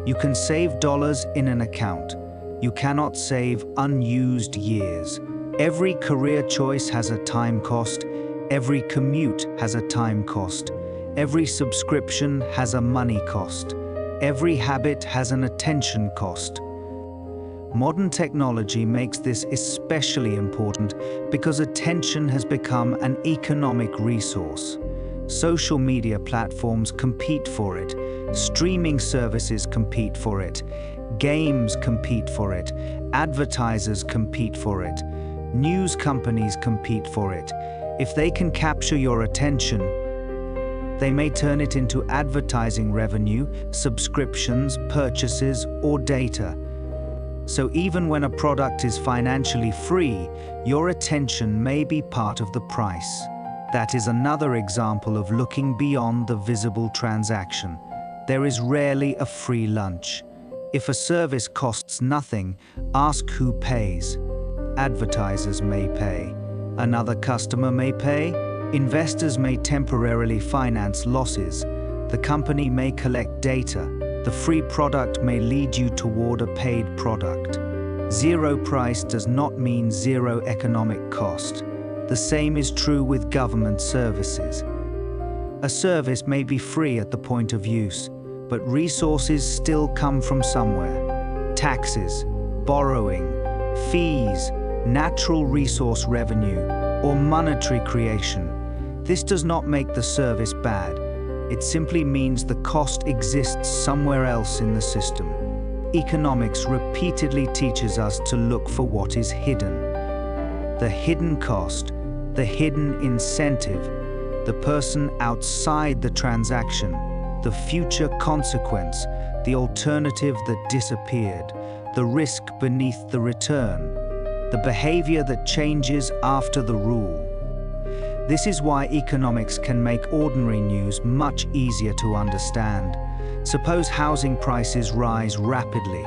Speaker 1: You can save dollars in an account. You cannot save unused years. Every career choice has a time cost. Every commute has a time cost. Every subscription has a money cost. Every habit has an attention cost. Modern technology makes this especially important because attention has become an economic resource. Social media platforms compete for it. Streaming services compete for it. Games compete for it. Advertisers compete for it. News companies compete for it. If they can capture your attention, they may turn it into advertising revenue, subscriptions, purchases, or data. So even when a product is financially free, your attention may be part of the price. That is another example of looking beyond the visible transaction. There is rarely a free lunch. If a service costs nothing, ask who pays. Advertisers may pay. Another customer may pay. Investors may temporarily finance losses. The company may collect data. The free product may lead you toward a paid product. Zero price does not mean zero economic cost. The same is true with government services. A service may be free at the point of use, but resources still come from somewhere. Taxes, borrowing, fees, natural resource revenue, or monetary creation. This does not make the service bad. It simply means the cost exists somewhere else in the system. Economics repeatedly teaches us to look for what is hidden. The hidden cost, the hidden incentive, the person outside the transaction, the future consequence, the alternative that disappeared, the risk beneath the return, the behavior that changes after the rule. This is why economics can make ordinary news much easier to understand. Suppose housing prices rise rapidly.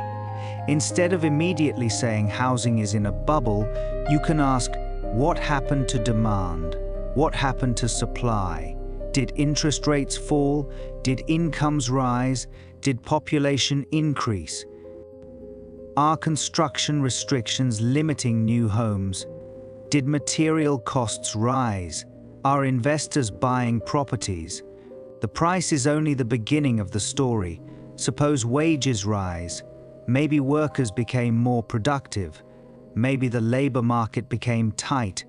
Speaker 1: Instead of immediately saying housing is in a bubble, you can ask, what happened to demand? What happened to supply? Did interest rates fall? Did incomes rise? Did population increase? Are construction restrictions limiting new homes? Did material costs rise? Are investors buying properties? The price is only the beginning of the story. Suppose wages rise. Maybe workers became more productive. Maybe the labor market became tight.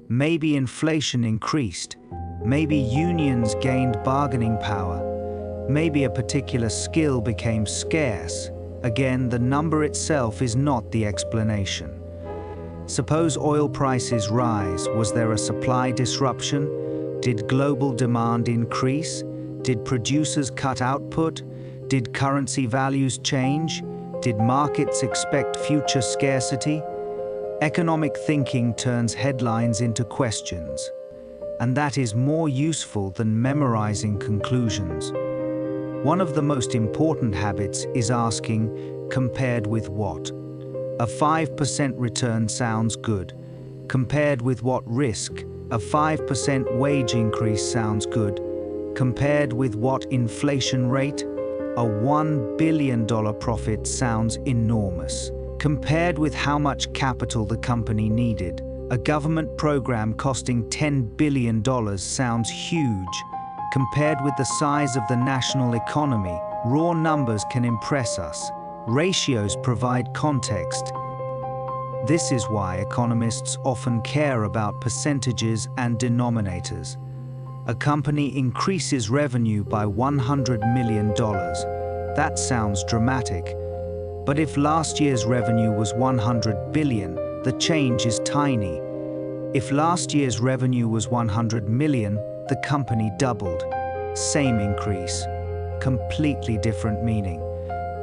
Speaker 1: Maybe inflation increased. Maybe unions gained bargaining power. Maybe a particular skill became scarce. Again, the number itself is not the explanation. Suppose oil prices rise. Was there a supply disruption? Did global demand increase? Did producers cut output? Did currency values change? Did markets expect future scarcity? Economic thinking turns headlines into questions, and that is more useful than memorizing conclusions. One of the most important habits is asking, compared with what? A 5% return sounds good. Compared with what risk? A 5% wage increase sounds good. Compared with what inflation rate? A $1 billion profit sounds enormous. Compared with how much capital the company needed, a government program costing $10 billion sounds huge. Compared with the size of the national economy, raw numbers can impress us. Ratios provide context. This is why economists often care about percentages and denominators. A company increases revenue by $100 million. That sounds dramatic. But if last year's revenue was $100 billion, the change is tiny. If last year's revenue was $100 million, the company doubled. Same increase. Completely different meaning.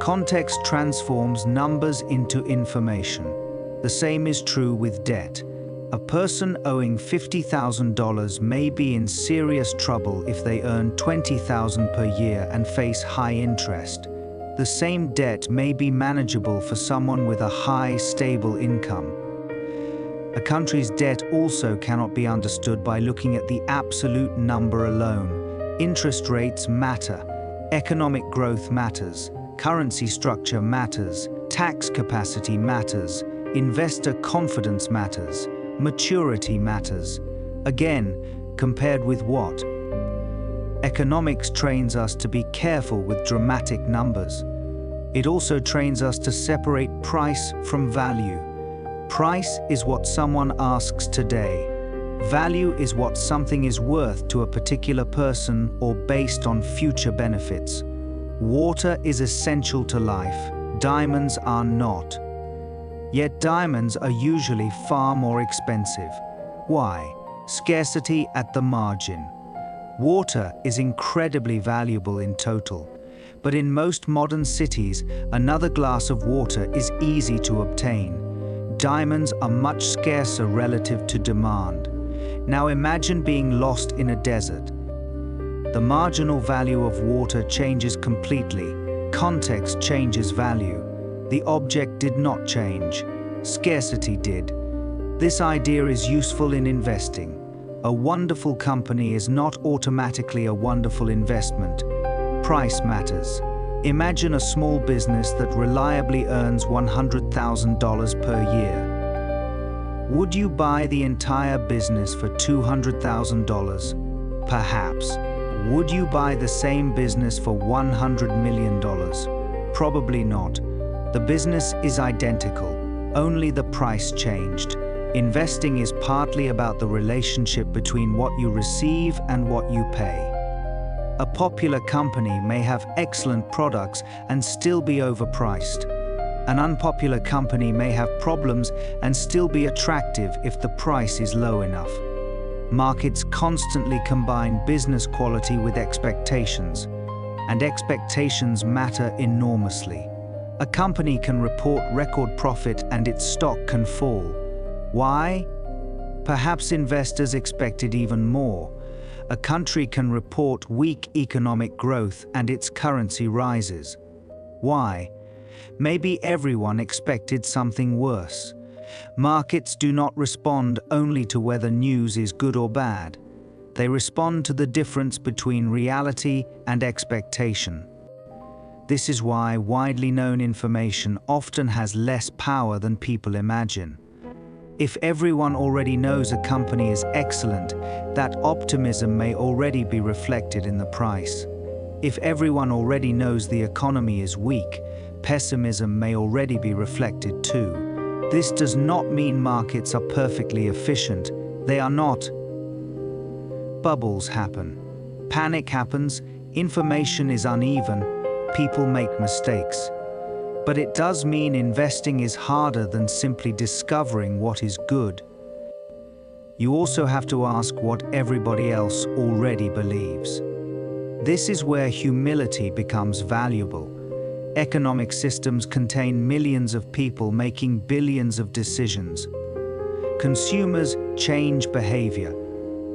Speaker 1: Context transforms numbers into information. The same is true with debt. A person owing $50,000 may be in serious trouble if they earn $20,000 per year and face high interest. The same debt may be manageable for someone with a high, stable income. A country's debt also cannot be understood by looking at the absolute number alone. Interest rates matter. Economic growth matters. Currency structure matters. Tax capacity matters. Investor confidence matters. Maturity matters. Again, compared with what? Economics trains us to be careful with dramatic numbers. It also trains us to separate price from value. Price is what someone asks today. Value is what something is worth to a particular person or based on future benefits. Water is essential to life. Diamonds are not. Yet diamonds are usually far more expensive. Why? Scarcity at the margin. Water is incredibly valuable in total, but in most modern cities, another glass of water is easy to obtain. Diamonds are much scarcer relative to demand. Now imagine being lost in a desert. The marginal value of water changes completely. Context changes value. The object did not change. Scarcity did. This idea is useful in investing. A wonderful company is not automatically a wonderful investment. Price matters. Imagine a small business that reliably earns $100,000 per year. Would you buy the entire business for $200,000? Perhaps. Would you buy the same business for $100 million? Probably not. The business is identical, only the price changed. Investing is partly about the relationship between what you receive and what you pay. A popular company may have excellent products and still be overpriced. An unpopular company may have problems and still be attractive if the price is low enough. Markets constantly combine business quality with expectations, and expectations matter enormously. A company can report record profit and its stock can fall. Why? Perhaps investors expected even more. A country can report weak economic growth and its currency rises. Why? Maybe everyone expected something worse. Markets do not respond only to whether news is good or bad. They respond to the difference between reality and expectation. This is why widely known information often has less power than people imagine. If everyone already knows a company is excellent, that optimism may already be reflected in the price. If everyone already knows the economy is weak, pessimism may already be reflected too. This does not mean markets are perfectly efficient. They are not. Bubbles happen. Panic happens. Information is uneven. People make mistakes. But it does mean investing is harder than simply discovering what is good. You also have to ask what everybody else already believes. This is where humility becomes valuable. Economic systems contain millions of people making billions of decisions. Consumers change behavior.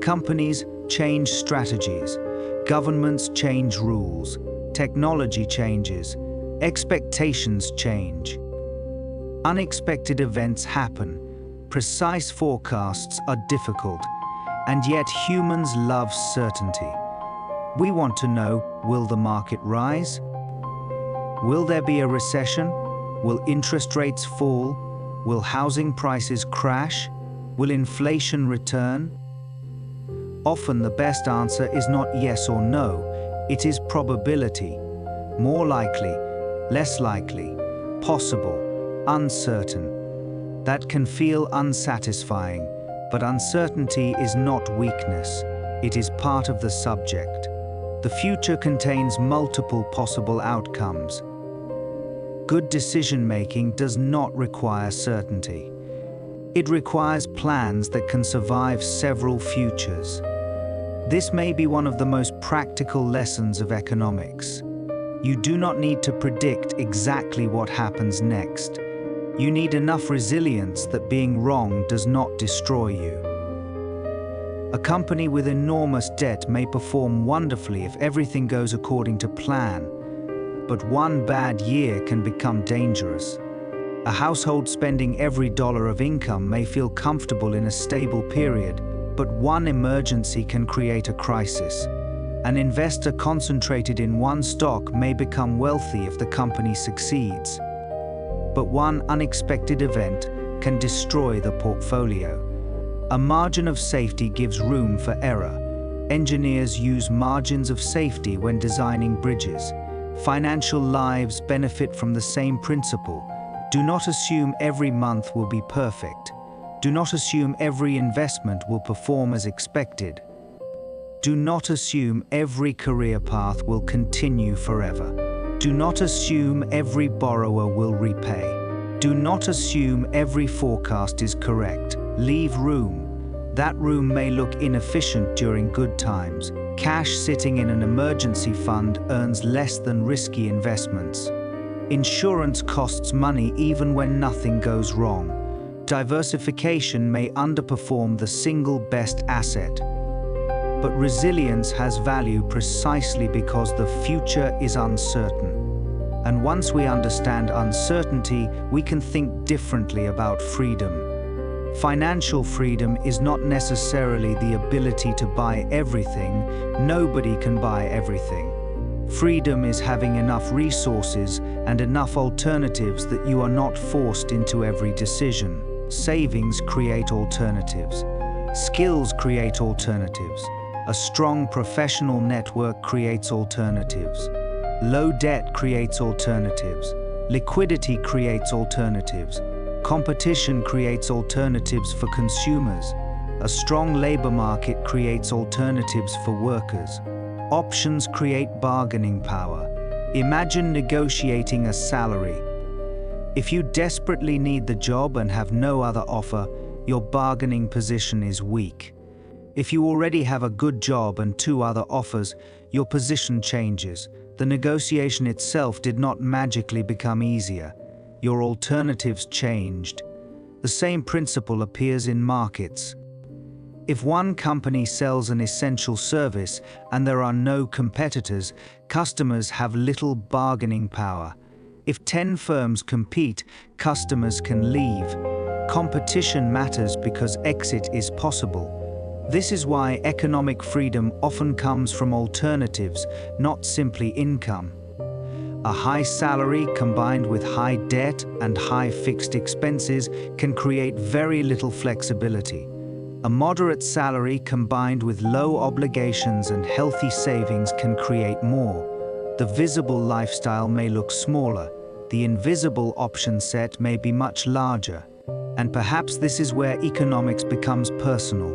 Speaker 1: Companies change strategies. Governments change rules. Technology changes. Expectations change. Unexpected events happen. Precise forecasts are difficult, and yet humans love certainty. We want to know, will the market rise? Will there be a recession? Will interest rates fall? Will housing prices crash? Will inflation return? Often the best answer is not yes or no, it is probability. More likely, less likely, possible, uncertain. That can feel unsatisfying, but uncertainty is not weakness. It is part of the subject. The future contains multiple possible outcomes. Good decision-making does not require certainty. It requires plans that can survive several futures. This may be one of the most practical lessons of economics. You do not need to predict exactly what happens next. You need enough resilience that being wrong does not destroy you. A company with enormous debt may perform wonderfully if everything goes according to plan, but one bad year can become dangerous. A household spending every dollar of income may feel comfortable in a stable period, but one emergency can create a crisis. An investor concentrated in one stock may become wealthy if the company succeeds. But one unexpected event can destroy the portfolio. A margin of safety gives room for error. Engineers use margins of safety when designing bridges. Financial lives benefit from the same principle. Do not assume every month will be perfect. Do not assume every investment will perform as expected. Do not assume every career path will continue forever. Do not assume every borrower will repay. Do not assume every forecast is correct. Leave room. That room may look inefficient during good times. Cash sitting in an emergency fund earns less than risky investments. Insurance costs money even when nothing goes wrong. Diversification may underperform the single best asset. But resilience has value precisely because the future is uncertain. And once we understand uncertainty, we can think differently about freedom. Financial freedom is not necessarily the ability to buy everything. Nobody can buy everything. Freedom is having enough resources and enough alternatives that you are not forced into every decision. Savings create alternatives. Skills create alternatives. A strong professional network creates alternatives. Low debt creates alternatives. Liquidity creates alternatives. Competition creates alternatives for consumers. A strong labor market creates alternatives for workers. Options create bargaining power. Imagine negotiating a salary. If you desperately need the job and have no other offer, your bargaining position is weak. If you already have a good job and 2 other offers, your position changes. The negotiation itself did not magically become easier. Your alternatives changed. The same principle appears in markets. If one company sells an essential service and there are no competitors, customers have little bargaining power. If 10 firms compete, customers can leave. Competition matters because exit is possible. This is why economic freedom often comes from alternatives, not simply income. A high salary combined with high debt and high fixed expenses can create very little flexibility. A moderate salary combined with low obligations and healthy savings can create more. The visible lifestyle may look smaller, the invisible option set may be much larger. And perhaps this is where economics becomes personal.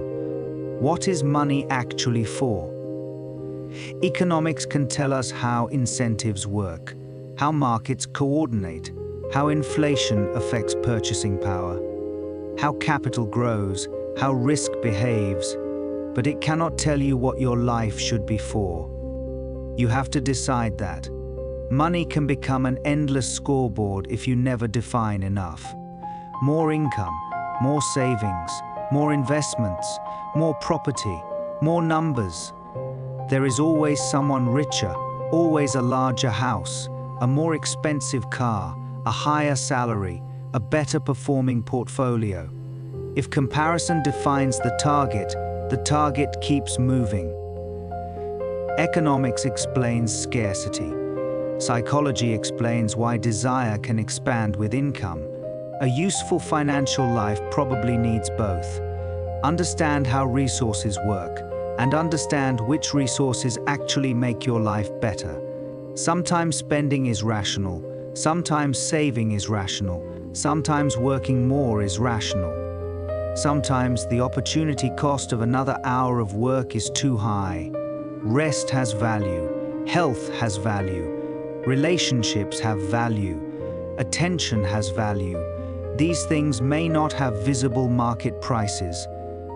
Speaker 1: What is money actually for? Economics can tell us how incentives work, how markets coordinate, how inflation affects purchasing power, how capital grows, how risk behaves, but it cannot tell you what your life should be for. You have to decide that. Money can become an endless scoreboard if you never define enough. More income, more savings, more investments, more property, more numbers. There is always someone richer, always a larger house, a more expensive car, a higher salary, a better performing portfolio. If comparison defines the target keeps moving. Economics explains scarcity. Psychology explains why desire can expand with income. A useful financial life probably needs both. Understand how resources work, and understand which resources actually make your life better. Sometimes spending is rational, sometimes saving is rational, sometimes working more is rational. Sometimes the opportunity cost of another hour of work is too high. Rest has value, health has value, relationships have value, attention has value. These things may not have visible market prices,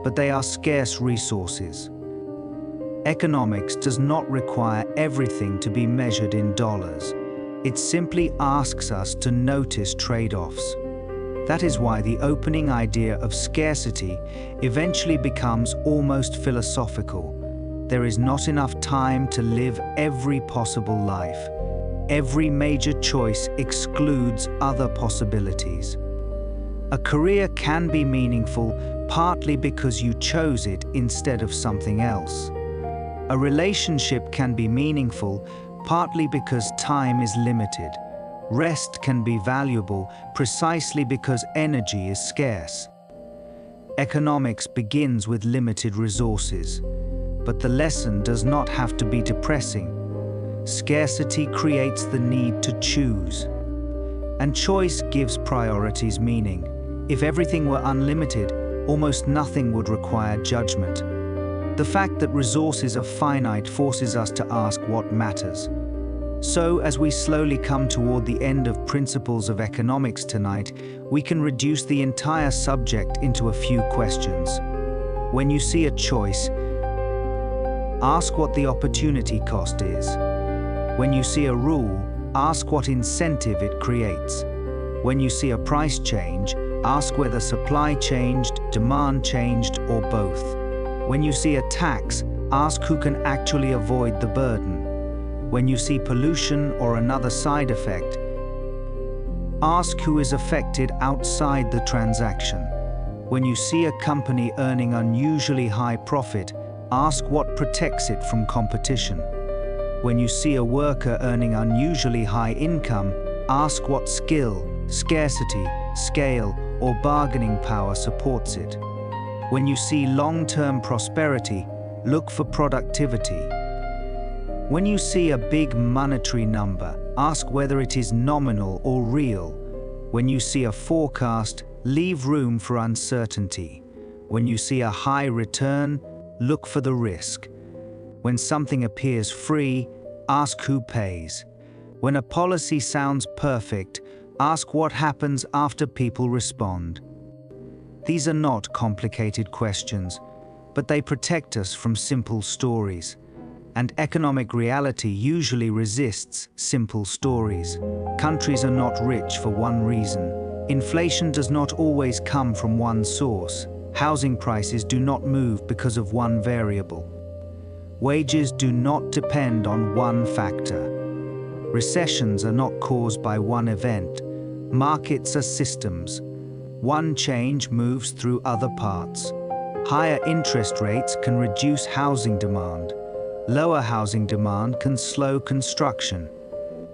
Speaker 1: but they are scarce resources. Economics does not require everything to be measured in dollars. It simply asks us to notice trade-offs. That is why the opening idea of scarcity eventually becomes almost philosophical. There is not enough time to live every possible life. Every major choice excludes other possibilities. A career can be meaningful partly because you chose it instead of something else. A relationship can be meaningful partly because time is limited. Rest can be valuable precisely because energy is scarce. Economics begins with limited resources, but the lesson does not have to be depressing. Scarcity creates the need to choose, and choice gives priorities meaning. If everything were unlimited, almost nothing would require judgment. The fact that resources are finite forces us to ask what matters. So, as we slowly come toward the end of Principles of Economics tonight, we can reduce the entire subject into a few questions. When you see a choice, ask what the opportunity cost is. When you see a rule, ask what incentive it creates. When you see a price change, ask whether supply changed, demand changed, or both. When you see a tax, ask who can actually avoid the burden. When you see pollution or another side effect, ask who is affected outside the transaction. When you see a company earning unusually high profit, ask what protects it from competition. When you see a worker earning unusually high income, ask what skill, scarcity, scale, or bargaining power supports it. When you see long-term prosperity, look for productivity. When you see a big monetary number, ask whether it is nominal or real. When you see a forecast, leave room for uncertainty. When you see a high return, look for the risk. When something appears free, ask who pays. When a policy sounds perfect, ask what happens after people respond. These are not complicated questions, but they protect us from simple stories. And economic reality usually resists simple stories. Countries are not rich for one reason. Inflation does not always come from one source. Housing prices do not move because of one variable. Wages do not depend on one factor. Recessions are not caused by one event. Markets are systems. One change moves through other parts. Higher interest rates can reduce housing demand. Lower housing demand can slow construction.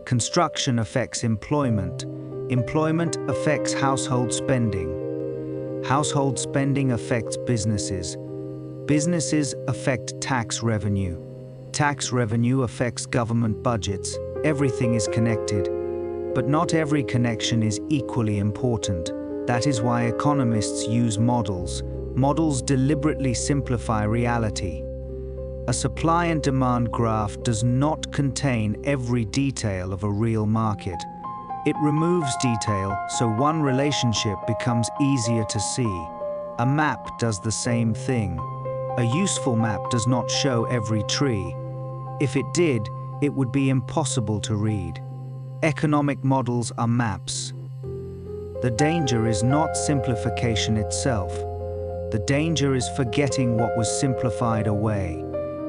Speaker 1: Construction affects employment. Employment affects household spending. Household spending affects businesses. Businesses affect tax revenue. Tax revenue affects government budgets. Everything is connected. But not every connection is equally important. That is why economists use models. Models deliberately simplify reality. A supply and demand graph does not contain every detail of a real market. It removes detail so one relationship becomes easier to see. A map does the same thing. A useful map does not show every tree. If it did, it would be impossible to read. Economic models are maps. The danger is not simplification itself. The danger is forgetting what was simplified away.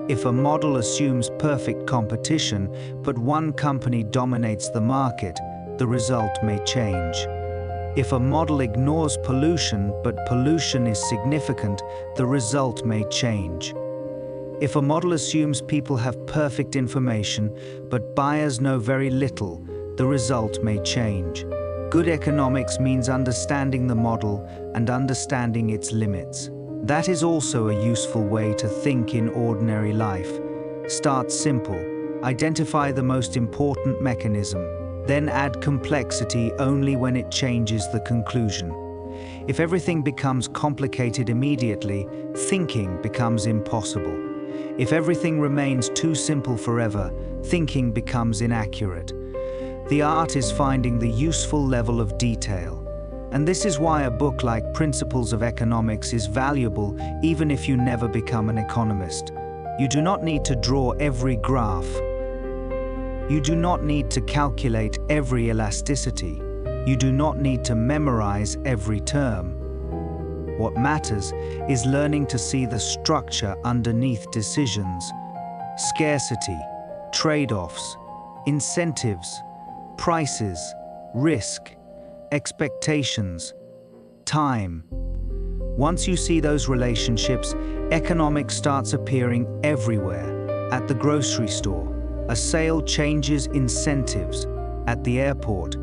Speaker 1: If a model assumes perfect competition, but one company dominates the market, the result may change. If a model ignores pollution, but pollution is significant, the result may change. If a model assumes people have perfect information, but buyers know very little, the result may change. Good economics means understanding the model and understanding its limits. That is also a useful way to think in ordinary life. Start simple. Identify the most important mechanism. Then add complexity only when it changes the conclusion. If everything becomes complicated immediately, thinking becomes impossible. If everything remains too simple forever, thinking becomes inaccurate. The art is finding the useful level of detail. And this is why a book like Principles of Economics is valuable even if you never become an economist. You do not need to draw every graph. You do not need to calculate every elasticity. You do not need to memorize every term. What matters is learning to see the structure underneath decisions. Scarcity, trade-offs, incentives, prices, risk, expectations, time. Once you see those relationships, economics starts appearing everywhere. At the grocery store, a sale changes incentives. At the airport,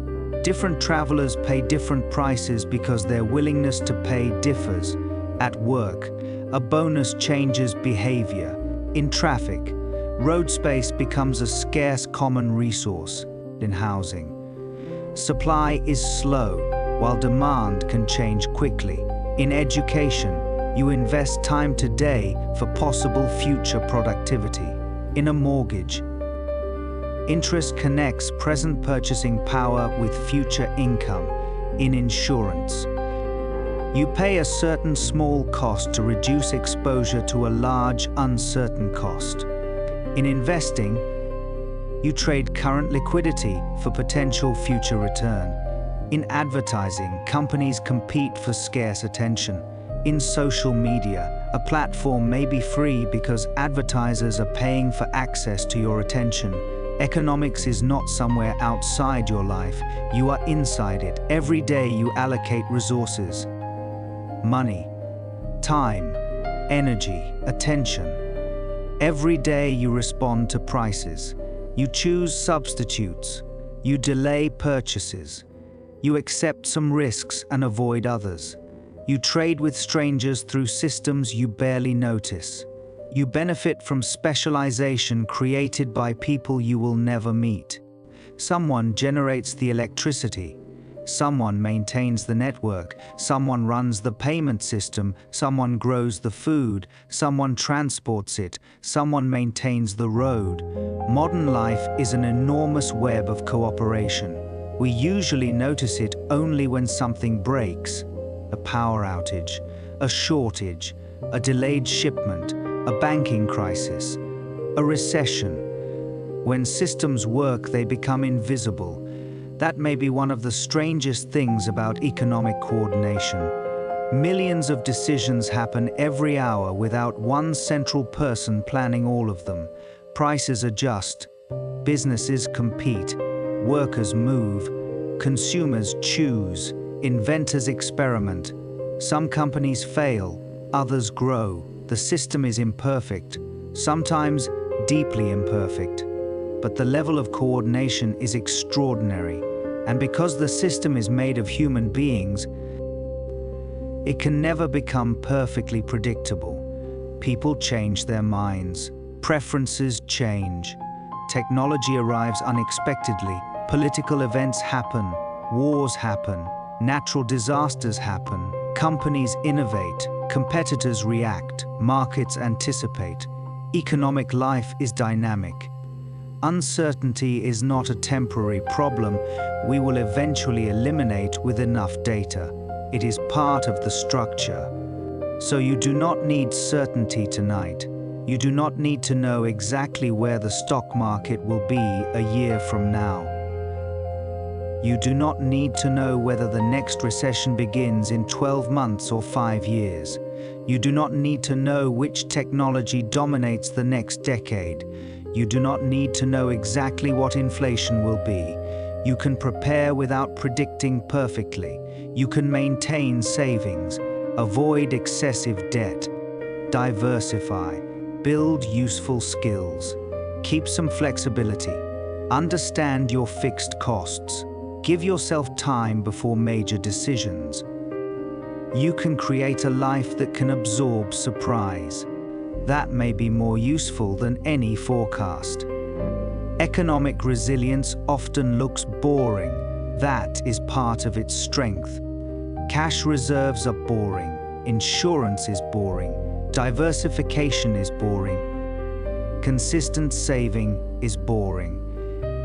Speaker 1: different travelers pay different prices because their willingness to pay differs. At work, a bonus changes behavior. In traffic, road space becomes a scarce common resource. In housing, supply is slow, while demand can change quickly. In education, you invest time today for possible future productivity. In a mortgage, interest connects present purchasing power with future income. In insurance, you pay a certain small cost to reduce exposure to a large, uncertain cost. In investing, you trade current liquidity for potential future return. In advertising, companies compete for scarce attention. In social media, a platform may be free because advertisers are paying for access to your attention. Economics is not somewhere outside your life, you are inside it. Every day you allocate resources. Money, time, energy, attention. Every day you respond to prices. You choose substitutes. You delay purchases. You accept some risks and avoid others. You trade with strangers through systems you barely notice. You benefit from specialization created by people you will never meet. Someone generates the electricity. Someone maintains the network. Someone runs the payment system. Someone grows the food. Someone transports it. Someone maintains the road. Modern life is an enormous web of cooperation. We usually notice it only when something breaks. A power outage, a shortage, a delayed shipment, a banking crisis, a recession. When systems work, they become invisible. That may be one of the strangest things about economic coordination. Millions of decisions happen every hour without one central person planning all of them. Prices adjust, businesses compete, workers move, consumers choose, inventors experiment. Some companies fail, others grow. The system is imperfect, sometimes deeply imperfect. But the level of coordination is extraordinary. And because the system is made of human beings, it can never become perfectly predictable. People change their minds, preferences change, technology arrives unexpectedly, political events happen, wars happen, natural disasters happen, companies innovate, competitors react, markets anticipate. Economic life is dynamic. Uncertainty is not a temporary problem we will eventually eliminate with enough data. It is part of the structure. So you do not need certainty tonight. You do not need to know exactly where the stock market will be a year from now. You do not need to know whether the next recession begins in 12 months or 5 years. You do not need to know which technology dominates the next decade. You do not need to know exactly what inflation will be. You can prepare without predicting perfectly. You can maintain savings, avoid excessive debt, diversify, build useful skills, keep some flexibility, understand your fixed costs, give yourself time before major decisions. You can create a life that can absorb surprise. That may be more useful than any forecast. Economic resilience often looks boring. That is part of its strength. Cash reserves are boring. Insurance is boring. Diversification is boring. Consistent saving is boring.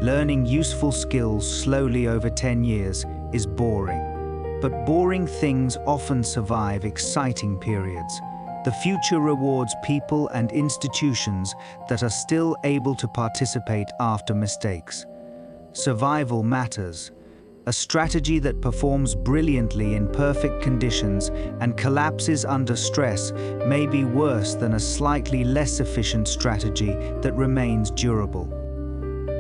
Speaker 1: Learning useful skills slowly over 10 years is boring. But boring things often survive exciting periods. The future rewards people and institutions that are still able to participate after mistakes. Survival matters. A strategy that performs brilliantly in perfect conditions and collapses under stress may be worse than a slightly less efficient strategy that remains durable.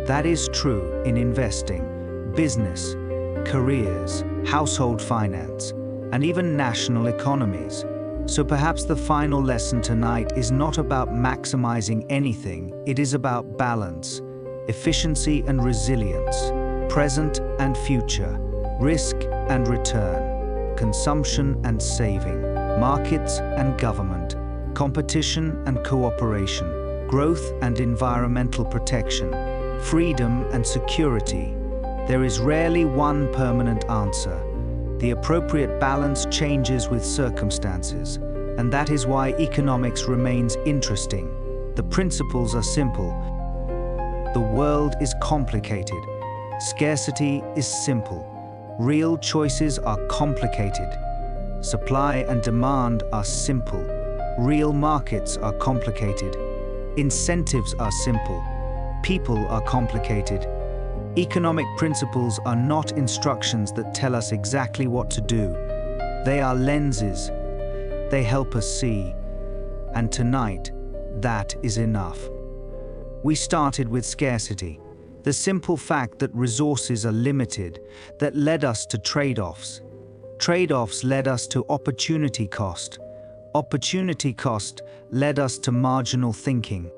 Speaker 1: That is true in investing, business, careers, household finance, and even national economies. So perhaps the final lesson tonight is not about maximizing anything, it is about balance, efficiency and resilience, present and future, risk and return, consumption and saving, markets and government, competition and cooperation, growth and environmental protection, freedom and security. There is rarely one permanent answer. The appropriate balance changes with circumstances, and that is why economics remains interesting. The principles are simple. The world is complicated. Scarcity is simple. Real choices are complicated. Supply and demand are simple. Real markets are complicated. Incentives are simple. People are complicated. Economic principles are not instructions that tell us exactly what to do. They are lenses. They help us see. And tonight, that is enough. We started with scarcity, the simple fact that resources are limited, that led us to trade-offs. Trade-offs led us to opportunity cost. Opportunity cost led us to marginal thinking.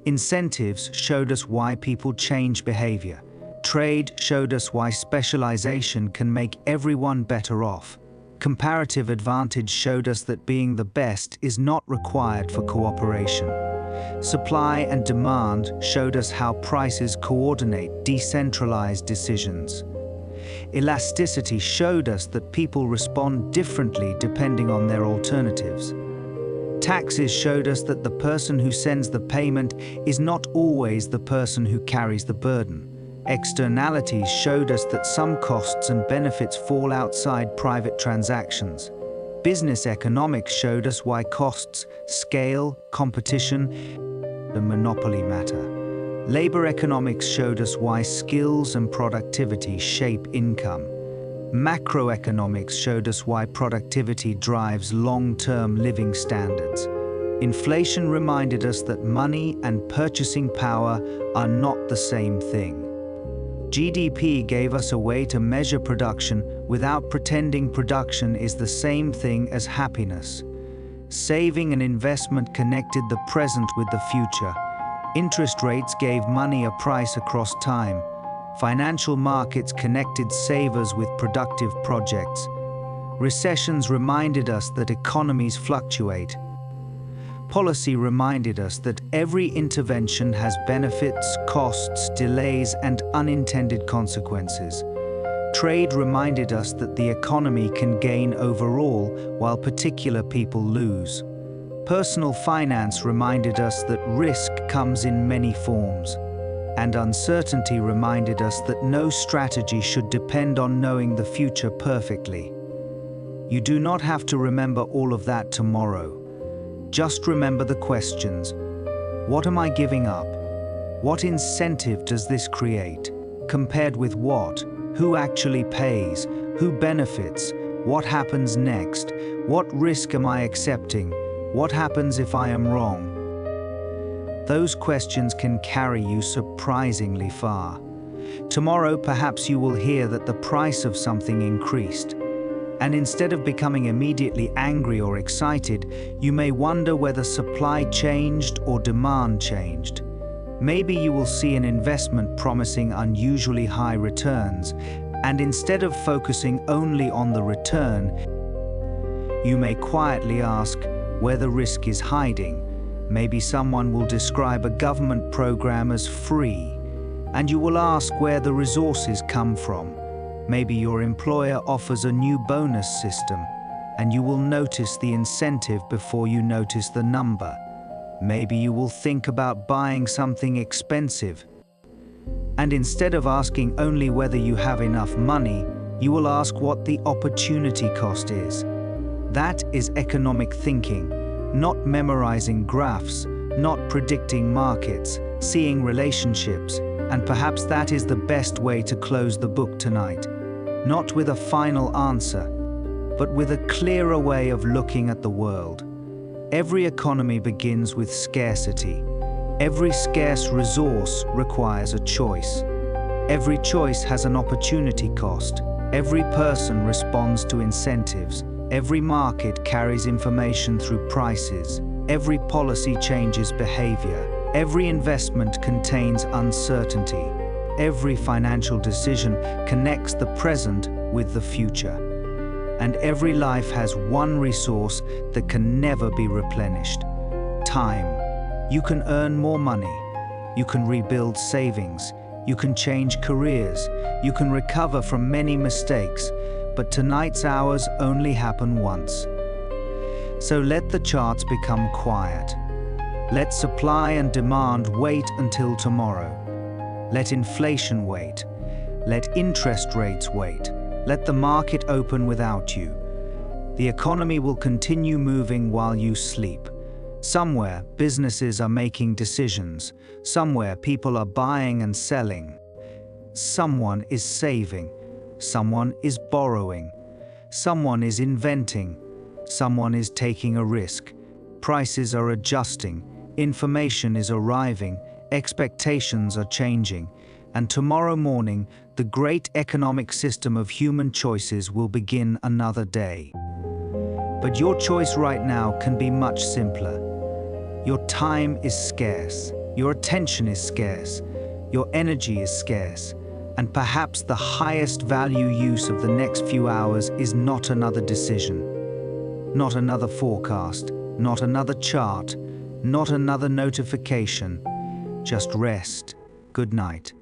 Speaker 1: Incentives showed us why people change behavior. Trade showed us why specialization can make everyone better off. Comparative advantage showed us that being the best is not required for cooperation. Supply and demand showed us how prices coordinate decentralized decisions. Elasticity showed us that people respond differently depending on their alternatives. Taxes showed us that the person who sends the payment is not always the person who carries the burden. Externalities showed us that some costs and benefits fall outside private transactions. Business economics showed us why costs, scale, competition, and monopoly matter. Labor economics showed us why skills and productivity shape income. Macroeconomics showed us why productivity drives long-term living standards. Inflation reminded us that money and purchasing power are not the same thing. GDP gave us a way to measure production without pretending production is the same thing as happiness. Saving and investment connected the present with the future. Interest rates gave money a price across time. Financial markets connected savers with productive projects. Recessions reminded us that economies fluctuate. Policy reminded us that every intervention has benefits, costs, delays, and unintended consequences. Trade reminded us that the economy can gain overall while particular people lose. Personal finance reminded us that risk comes in many forms. And uncertainty reminded us that no strategy should depend on knowing the future perfectly. You do not have to remember all of that tomorrow. Just remember the questions. What am I giving up? What incentive does this create? Compared with what? Who actually pays? Who benefits? What happens next? What risk am I accepting? What happens if I am wrong? Those questions can carry you surprisingly far. Tomorrow, perhaps you will hear that the price of something increased. And instead of becoming immediately angry or excited, you may wonder whether supply changed or demand changed. Maybe you will see an investment promising unusually high returns, and instead of focusing only on the return, you may quietly ask where the risk is hiding. Maybe someone will describe a government program as free, and you will ask where the resources come from. Maybe your employer offers a new bonus system, and you will notice the incentive before you notice the number. Maybe you will think about buying something expensive, and instead of asking only whether you have enough money, you will ask what the opportunity cost is. That is economic thinking, not memorizing graphs, not predicting markets, seeing relationships, and perhaps that is the best way to close the book tonight. Not with a final answer, but with a clearer way of looking at the world. Every economy begins with scarcity. Every scarce resource requires a choice. Every choice has an opportunity cost. Every person responds to incentives. Every market carries information through prices. Every policy changes behavior. Every investment contains uncertainty. Every financial decision connects the present with the future. And every life has one resource that can never be replenished: time. You can earn more money. You can rebuild savings. You can change careers. You can recover from many mistakes. But tonight's hours only happen once. So let the charts become quiet. Let supply and demand wait until tomorrow. Let inflation wait. Let interest rates wait. Let the market open without you. The economy will continue moving while you sleep. Somewhere, businesses are making decisions. Somewhere, people are buying and selling. Someone is saving. Someone is borrowing. Someone is inventing. Someone is taking a risk. Prices are adjusting. Information is arriving. Expectations are changing. And tomorrow morning, the great economic system of human choices will begin another day. But your choice right now can be much simpler. Your time is scarce. Your attention is scarce. Your energy is scarce. And perhaps the highest value use of the next few hours is not another decision, not another forecast, not another chart, not another notification. Just rest. Good night.